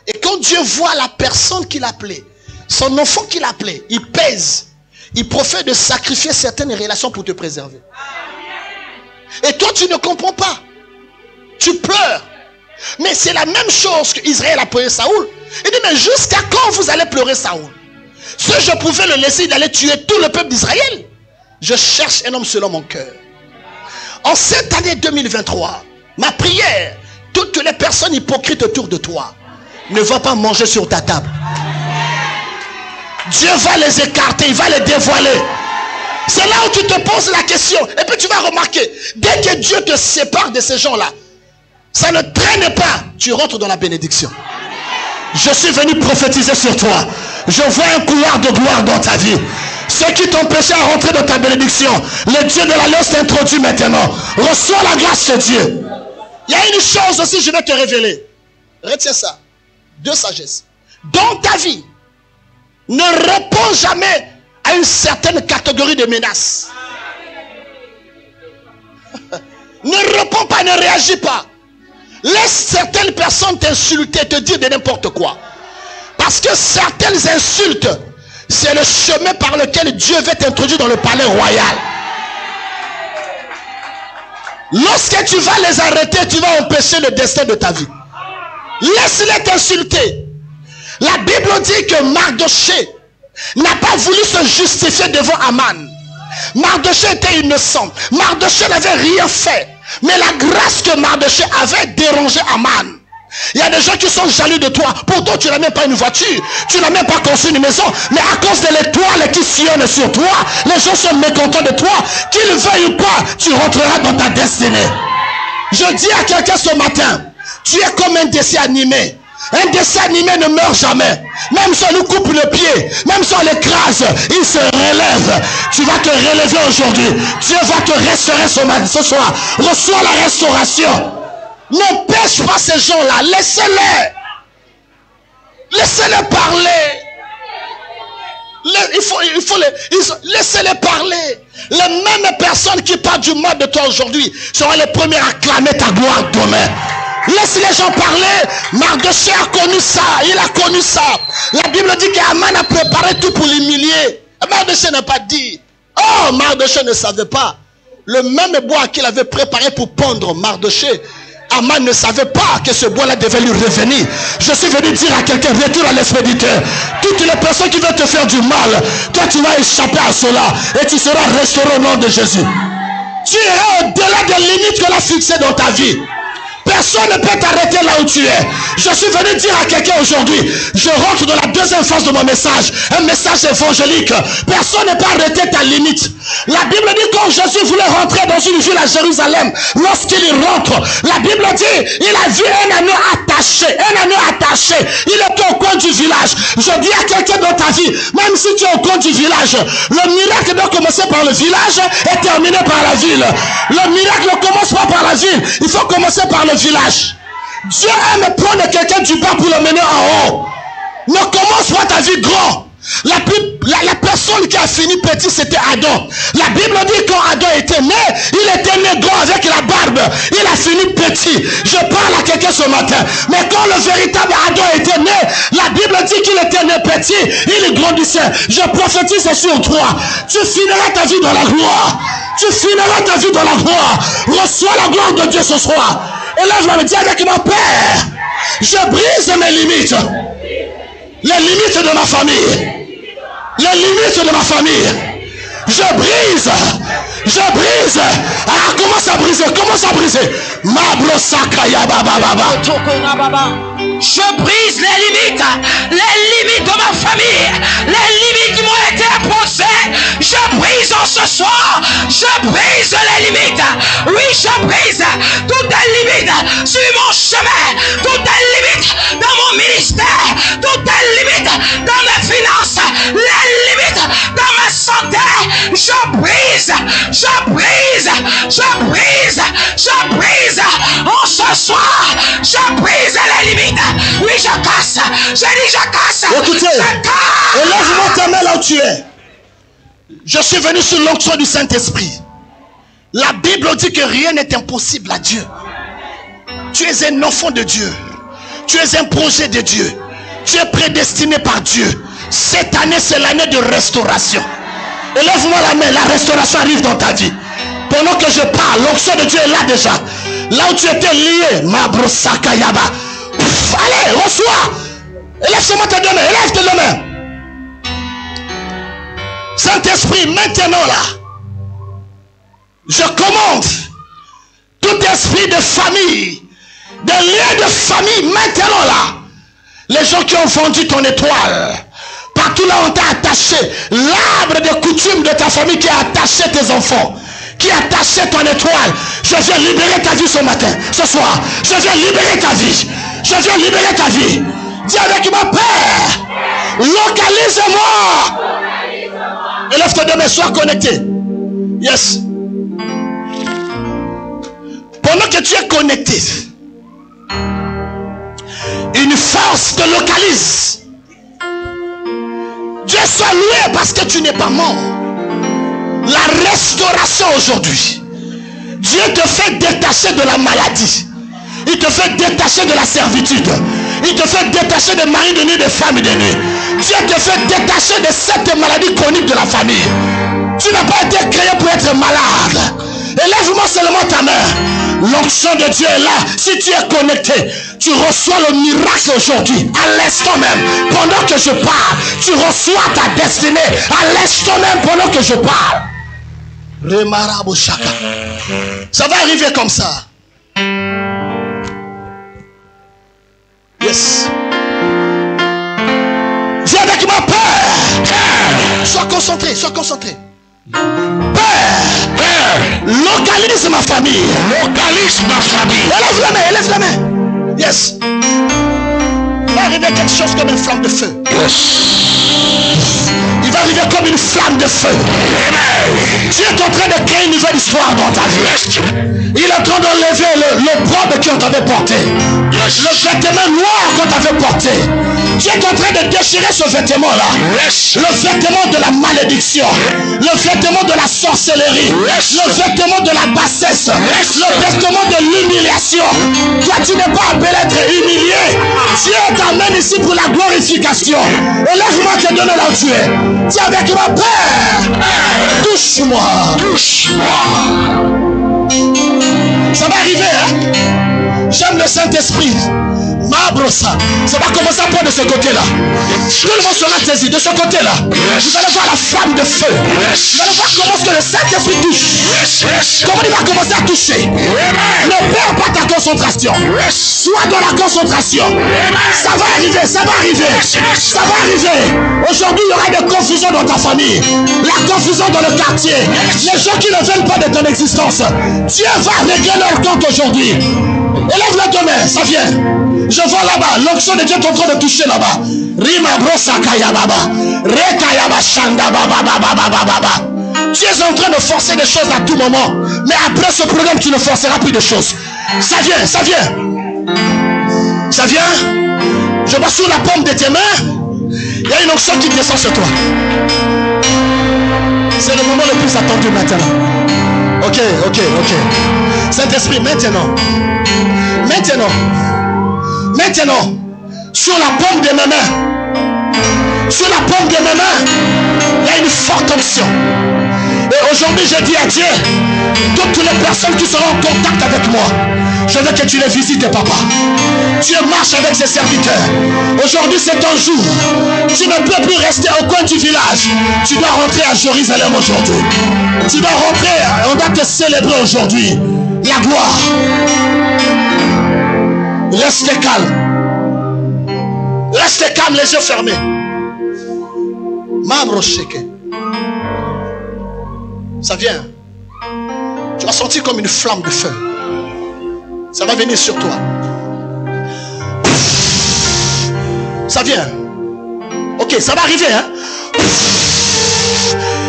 Et quand Dieu voit la personne qu'il a appelée, son enfant qu'il a appelé, il pèse. Il profère de sacrifier certaines relations pour te préserver. Et toi, tu ne comprends pas. Tu pleures. Mais c'est la même chose qu'Israël a pleuré Saoul. Il dit, mais jusqu'à quand vous allez pleurer Saoul? Si je pouvais le laisser, il allait tuer tout le peuple d'Israël. Je cherche un homme selon mon cœur. En cette année 2023, ma prière, toutes les personnes hypocrites autour de toi ne vont pas manger sur ta table. Dieu va les écarter, il va les dévoiler. C'est là où tu te poses la question. Et puis tu vas remarquer, dès que Dieu te sépare de ces gens-là, ça ne traîne pas. Tu rentres dans la bénédiction. Je suis venu prophétiser sur toi. Je vois un couloir de gloire dans ta vie. Ceux qui t'empêchaient à rentrer dans ta bénédiction, le Dieu de l'Alliance t'introduit maintenant. Reçois la grâce de Dieu. Il y a une chose aussi, je vais te révéler. Retiens ça. 2 sagesses. Dans ta vie, ne répond jamais à une certaine catégorie de menaces. Ne réponds pas, ne réagis pas. Laisse certaines personnes t'insulter, te dire de n'importe quoi. Parce que certaines insultes, c'est le chemin par lequel Dieu veut t'introduire dans le palais royal. Lorsque tu vas les arrêter, tu vas empêcher le destin de ta vie. Laisse-les t'insulter. La Bible dit que Mardoché n'a pas voulu se justifier devant Aman. Mardoché était innocent. Mardoché n'avait rien fait. Mais la grâce que Mardoché avait dérangé Aman. Il y a des gens qui sont jaloux de toi. Pourtant tu n'as même pas une voiture, tu n'as même pas construit une maison, mais à cause de l'étoile qui sillonne sur toi, les gens sont mécontents de toi. Qu'ils veuillent ou pas, tu rentreras dans ta destinée. Je dis à quelqu'un ce matin, tu es comme un dessin animé. Un dessin animé ne meurt jamais. Même si on nous coupe le pied, même si on l'écrase, il se relève. Tu vas te relever aujourd'hui. Dieu va te restaurer ce soir. Reçois la restauration. N'empêche pas ces gens-là. Laissez-les. Laissez-les parler. Laissez-les parler. Les mêmes personnes qui parlent du mal de toi aujourd'hui seront les premières à clamer ta gloire demain. Laisse les gens parler. Mardoché a connu ça. Il a connu ça. La Bible dit qu'Aman a préparé tout pour l'humilier. Mardoché n'a pas dit. Oh, Mardoché ne savait pas. Le même bois qu'il avait préparé pour pendre Mardoché, Aman ne savait pas que ce bois-là devait lui revenir. Je suis venu dire à quelqu'un, retourne à l'expéditeur. Toutes les personnes qui veulent te faire du mal, toi tu vas échapper à cela. Et tu seras restauré au nom de Jésus. Tu iras au-delà des limites que l'on a fixées dans ta vie. Personne ne peut t'arrêter là où tu es. Je suis venu dire à quelqu'un aujourd'hui, je rentre dans la deuxième phase de mon message, un message évangélique. Personne ne peut arrêter ta limite. La Bible dit quand Jésus voulait rentrer dans une ville à Jérusalem, lorsqu'il y rentre, la Bible dit, il a vu un anneau attaché. Il était au coin du village. Je dis à quelqu'un dans ta vie, même si tu es au coin du village, le miracle doit commencer par le village et terminer par la ville. Le miracle ne commence pas par la ville, il faut commencer par le village. Dieu aime prendre quelqu'un du bas pour le mener en haut. Ne commence pas ta vie grand. La personne qui a fini petit, c'était Adam. La Bible dit quand Adam était né, il était né grand avec la barbe. Il a fini petit. Je parle à quelqu'un ce matin. Mais quand le véritable Adam était né, la Bible dit qu'il était né petit. Il grandissait. Je prophétise sur toi. Tu finiras ta vie dans la gloire. Tu finiras ta vie dans la gloire. Reçois la gloire de Dieu ce soir. Et là je vais me dire avec mon Père, je brise mes limites. Les limites de ma famille. Les limites de ma famille. Je brise. Ah, commence à briser. Je brise les limites de ma famille, les limites qui m'ont été imposées. Je brise en ce soir. Je brise les limites. Oui, je brise toutes les limites sur mon chemin, toutes les limites dans mon ministère, toutes les limites dans mes finances, les limites dans ma santé. Je brise en ce soir. Je brise les limites. Oui, je casse. Je dis je casse. Écoutez, élève-moi ta main là où tu es. Je suis venu sous l'onction du Saint-Esprit. La Bible dit que rien n'est impossible à Dieu. Tu es un enfant de Dieu. Tu es un projet de Dieu. Tu es prédestiné par Dieu. Cette année, c'est l'année de restauration. Élève-moi la main, la restauration arrive dans ta vie. Pendant que je parle, l'onction de Dieu est là déjà. Là où tu étais lié, Mabrosakayaba. Allez, reçois. Élève-moi tes deux mains, élève tes deux mains. Saint-Esprit, maintenant là, je commande tout esprit de famille, de liens de famille, maintenant là, les gens qui ont vendu ton étoile, partout là on t'a attaché, l'arbre de coutume de ta famille qui a attaché tes enfants, qui a attaché ton étoile, je viens libérer ta vie ce matin, ce soir, je viens libérer ta vie, je viens libérer ta vie. Dis avec mon Père, localise-moi. Élève tes deux mains, sois connecté. Yes. Pendant que tu es connecté, une force te localise. Dieu soit loué parce que tu n'es pas mort. La restauration aujourd'hui. Dieu te fait détacher de la maladie. Il te fait détacher de la servitude. Il te fait détacher des maris de nuit, des femmes de nuit. Dieu te fait détacher de cette maladie chronique de la famille. Tu n'as pas été créé pour être malade. Élève-moi seulement ta main. L'onction de Dieu est là. Si tu es connecté, tu reçois le miracle aujourd'hui. À l'instant même, pendant que je parle, tu reçois ta destinée. À l'instant même, pendant que je parle. Remarabo Shaka. Ça va arriver comme ça. Yes. Viens avec moi, Père. Sois concentré, sois concentré. Père, localise ma famille. Localise ma famille. Élève la main, élève la main. Yes. Il va arriver quelque chose comme une flamme de feu. Yes. Il va arriver comme une flamme de feu. Tu es en train de créer une nouvelle histoire dans ta vie. Il est en train d'enlever l'opprobre qu'on t'avait porté. Le vêtement noir qu'on t'avait porté. Tu es en train de déchirer ce vêtement-là. Le vêtement de la malédiction. Le vêtement de la sorcellerie. Le vêtement de la bassesse. Le vêtement de l'humiliation. Toi, tu n'es pas appelé à être humilié. Dieu t'amène ici pour la glorification. Élève-moi, te donne là où tu es. Tiens avec ma Père. Touche-moi. Touche-moi. Ça va arriver, hein? J'aime le Saint-Esprit. Ma brossa. Ça va commencer à prendre de ce côté-là. Tout le monde sera saisi de ce côté-là. Vous allez voir la flamme de feu. Vous allez voir comment que le Saint-Esprit touche. Comment il va commencer à toucher. Ne perds pas ta concentration. Sois dans la concentration. Ça va arriver, ça va arriver. Ça va arriver. Aujourd'hui, il y aura des confusions dans ta famille. La confusion dans le quartier. Les gens qui ne veulent pas de ton existence. Dieu va régler leur compte aujourd'hui. Élève la main, ça vient. Je vois là-bas, l'onction de Dieu est en train de toucher là-bas. Rima brosa kaya baba. Rekaya shanda baba baba baba baba. Tu es en train de forcer des choses à tout moment. Mais après ce programme, tu ne forceras plus de choses. Ça vient, ça vient. Ça vient. Je vois sur la paume de tes mains. Il y a une onction qui descend sur toi. C'est le moment le plus attendu maintenant. Ok. Saint-Esprit, maintenant, sur la paume de mes mains, il y a une forte onction. Et aujourd'hui, je dis à Dieu, toutes les personnes qui seront en contact avec moi, je veux que tu les visites, papa. Dieu marche avec ses serviteurs. Aujourd'hui, c'est ton jour. Tu ne peux plus rester au coin du village. Tu dois rentrer à Jérusalem aujourd'hui. Tu dois rentrer, on doit te célébrer aujourd'hui. La gloire. Restez calme. Restez calme, les yeux fermés. Mabro sheke. Ça vient. Tu vas sentir comme une flamme de feu. Ça va venir sur toi. Ça vient. Ok, ça va arriver, hein.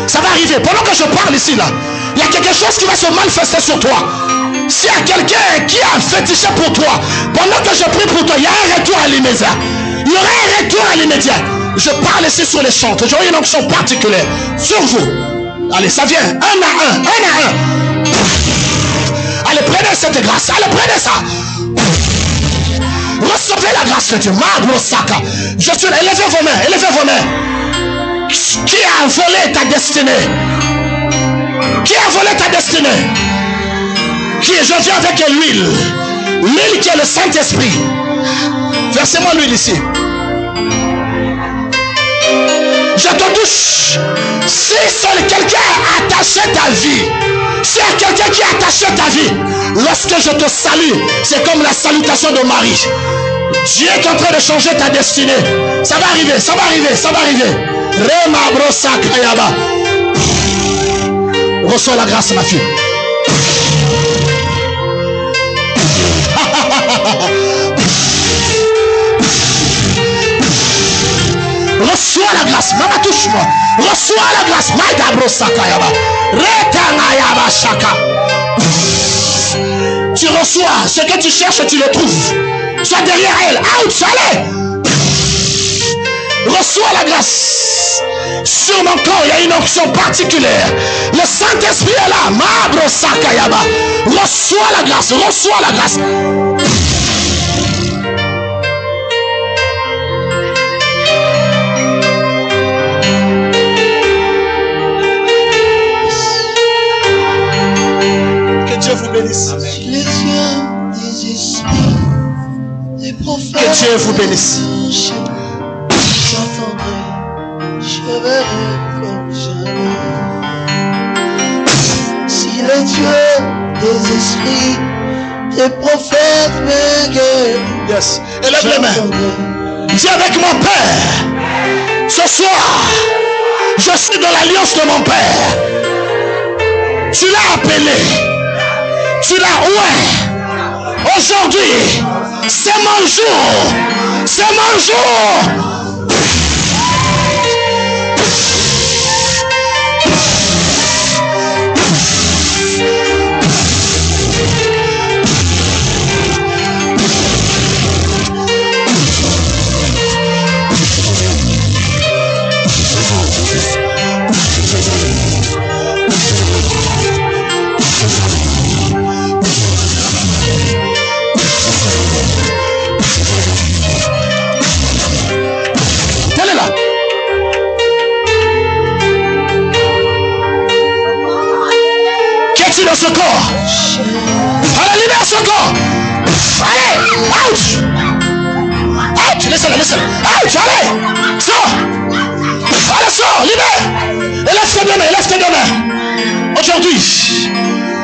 Ça va arriver. Pendant que je parle ici, là, il y a quelque chose qui va se manifester sur toi. S'il y a quelqu'un qui a fétiché pour toi, pendant que je prie pour toi, il y a un retour à l'immédiat. Il y aura un retour à l'immédiat. Je parle ici sur les chantres. J'aurai une onction particulière sur vous. Allez, ça vient. Un à un. Allez, prenez cette grâce. Allez, prenez ça. Recevez la grâce de Dieu. Je suis là. Élevez vos mains. Qui a volé ta destinée? Qui a volé ta destinée? Je viens avec l'huile. L'huile qui est le Saint-Esprit. Versez-moi l'huile ici. Je te touche. Si seul quelqu'un a attaché ta vie, s'il y a quelqu'un qui a attaché ta vie, lorsque je te salue, c'est comme la salutation de Marie. Dieu est en train de changer ta destinée. Ça va arriver. Rema brosa kayaba. Reçois la grâce, ma fille. Reçois la grâce. Maman, touche-moi. Reçois la grâce. Maïda brosa kayaba. Retangayaba shaka. Tu reçois. Ce que tu cherches, tu le trouves. Sois derrière elle. Out, allez. Reçois la grâce. Sur mon corps, il y a une onction particulière. Le Saint-Esprit est là. Mabro Sakayaba. Reçois la grâce. Reçois la grâce. Que Dieu vous bénisse. Les dieux des esprits, des prophètes. Que Dieu vous bénisse. J'entendrai, je verrai comme jamais. Si les dieux des esprits, des prophètes m'aiguillent, Yes. Élève les mains. Dis avec mon Père. Ce soir, je suis dans l'alliance de mon Père. Tu l'as appelé. Tu l'as oué. Aujourd'hui, c'est mon jour. C'est mon jour. Elle est là. Qu'est-ce dans ce corps? Allez, libère ce corps. Allez, ouch. Ouch, laisse-le, laisse-le. Ouch, allez, sors. Allez, sors, libère. Élève tes deux mains, élève tes deux mains. Aujourd'hui,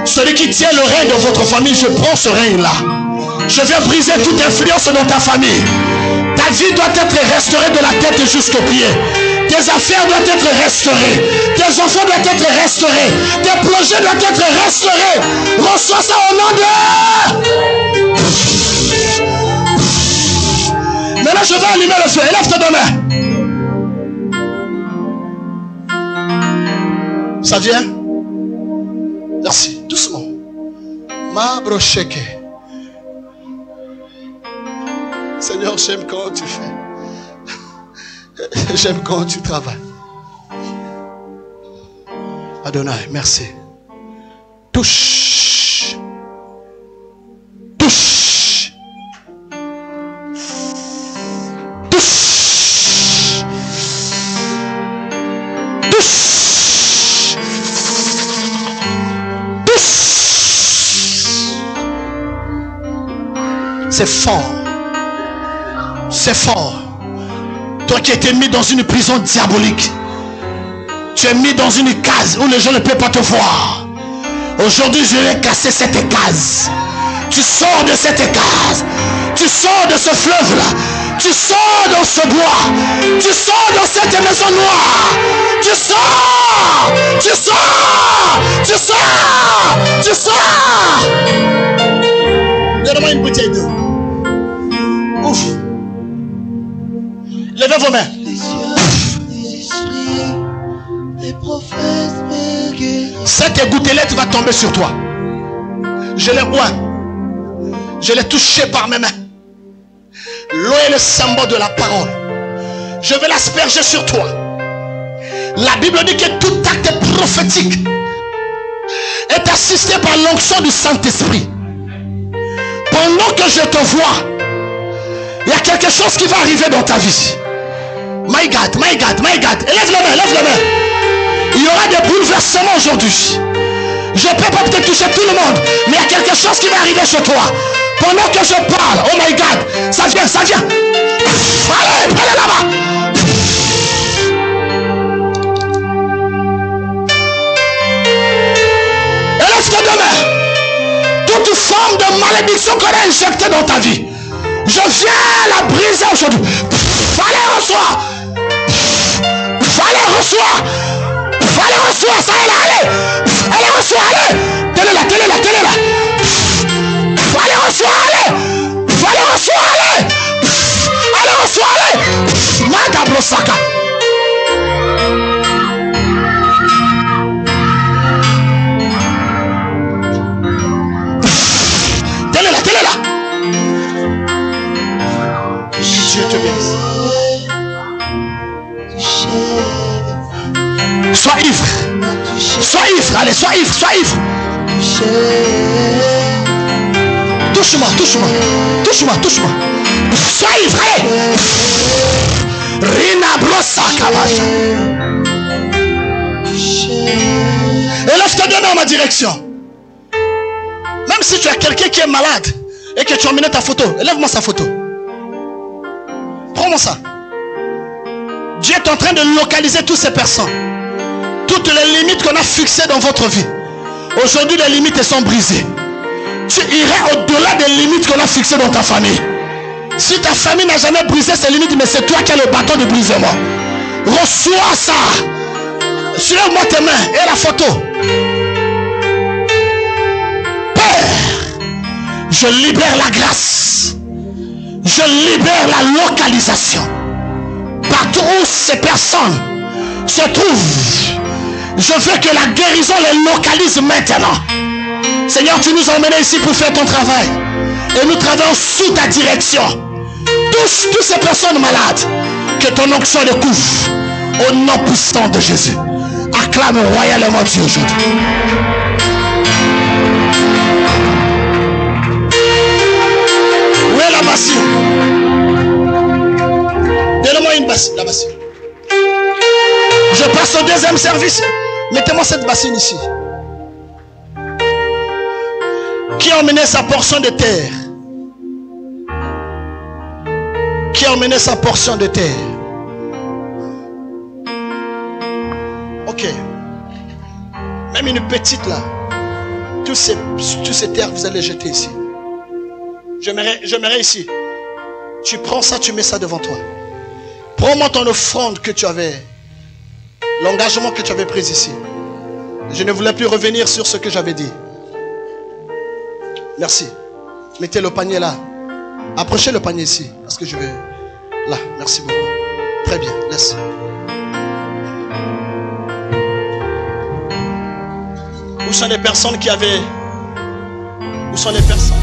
celui qui tient le règne de votre famille, je prends ce règne-là. Je viens briser toute influence dans ta famille. Ta vie doit être restaurée de la tête jusqu'aux pieds. Tes affaires doivent être restaurées. Tes enfants doivent être restaurés. Tes projets doivent être restaurés. Reçois ça au nom de... Maintenant, je vais allumer le feu. Élève tes deux mains. Ça vient? Merci. Doucement. Ma brocheke. Seigneur, j'aime quand tu fais. J'aime quand tu travailles. Adonai, merci. Touche. Touche. Touche. Touche. Touche. C'est fort. C'est fort. Toi qui étais mis dans une prison diabolique, tu es mis dans une case où les gens ne peuvent pas te voir. Aujourd'hui, je vais casser cette case. Tu sors de cette case. Tu sors de ce fleuve-là. Tu sors dans ce bois. Tu sors dans cette maison noire. Tu sors. Tu sors. Tu sors. Tu sors. Donne-moi une bouteille d'eau. Ouf. Levez vos mains. les yeux des esprits, des prophètes m'aiguillent. Cette gouttelette va tomber sur toi. Je l'ai oint. Je l'ai touché par mes mains. L'eau est le symbole de la parole. Je vais l'asperger sur toi. La Bible dit que tout acte prophétique est assisté par l'onction du Saint-Esprit. Pendant que je te vois, il y a quelque chose qui va arriver dans ta vie. My God, my God, my God. Lève la main, lève la main. Il y aura des bouleversements aujourd'hui. Je ne peux pas peut-être toucher tout le monde, mais il y a quelque chose qui va arriver chez toi. Pendant que je parle, oh my God, ça vient, ça vient. Allez, allez là-bas. Élève tes deux mains. Toute forme de malédiction qu'on a injectée dans ta vie, je viens la briser aujourd'hui. Allez, reçois. Allez, reçois. Allez, reçois. Ça est là, allez. Allez, reçois, allez. Tenez-la, tenez-la, tenez-la. Allez, reçois, allez. Allez, reçois, allez. Allez, reçois, allez. Madame Saka. Tenez-la, tenez-la. Dieu te bénisse. Sois ivre. Sois ivre. Allez, sois ivre. Sois ivre. Touche-moi, touche-moi. Touche-moi, touche-moi. Sois ivre. Allez. Rina brossa kavaja. Élève-toi dans ma direction. Même si tu as quelqu'un qui est malade et que tu as emmené ta photo, élève-moi sa photo. Prends-moi ça. Dieu est en train de localiser toutes ces personnes. Toutes les limites qu'on a fixées dans votre vie. Aujourd'hui, les limites sont brisées. Tu irais au-delà des limites qu'on a fixées dans ta famille. Si ta famille n'a jamais brisé ces limites, mais c'est toi qui as le bâton de brisement. Reçois ça. Soulève-moi tes mains et la photo. Père, je libère la grâce. Je libère la localisation. Partout où ces personnes se trouvent, je veux que la guérison les localise maintenant. Seigneur, tu nous as emmenés ici pour faire ton travail. Et nous travaillons sous ta direction. Touche toutes ces personnes malades. Que ton onction les couvre. Au nom puissant de Jésus. Acclame royalement Dieu aujourd'hui. Où est la bassine? Donne-moi une bassine. La bassine. Je passe au deuxième service. Mettez-moi cette bassine ici. Qui a emmené sa portion de terre? Qui a emmené sa portion de terre? Ok. Même une petite là. Tous ces terres, vous allez jeter ici. J'aimerais ici. Tu prends ça, tu mets ça devant toi. Prends-moi ton offrande que tu avais. L'engagement que tu avais pris ici. Je ne voulais plus revenir sur ce que j'avais dit. Merci. Mettez le panier là. Approchez le panier ici. Parce que je vais... Là, merci beaucoup. Très bien, laisse. Où sont les personnes qui avaient... Où sont les personnes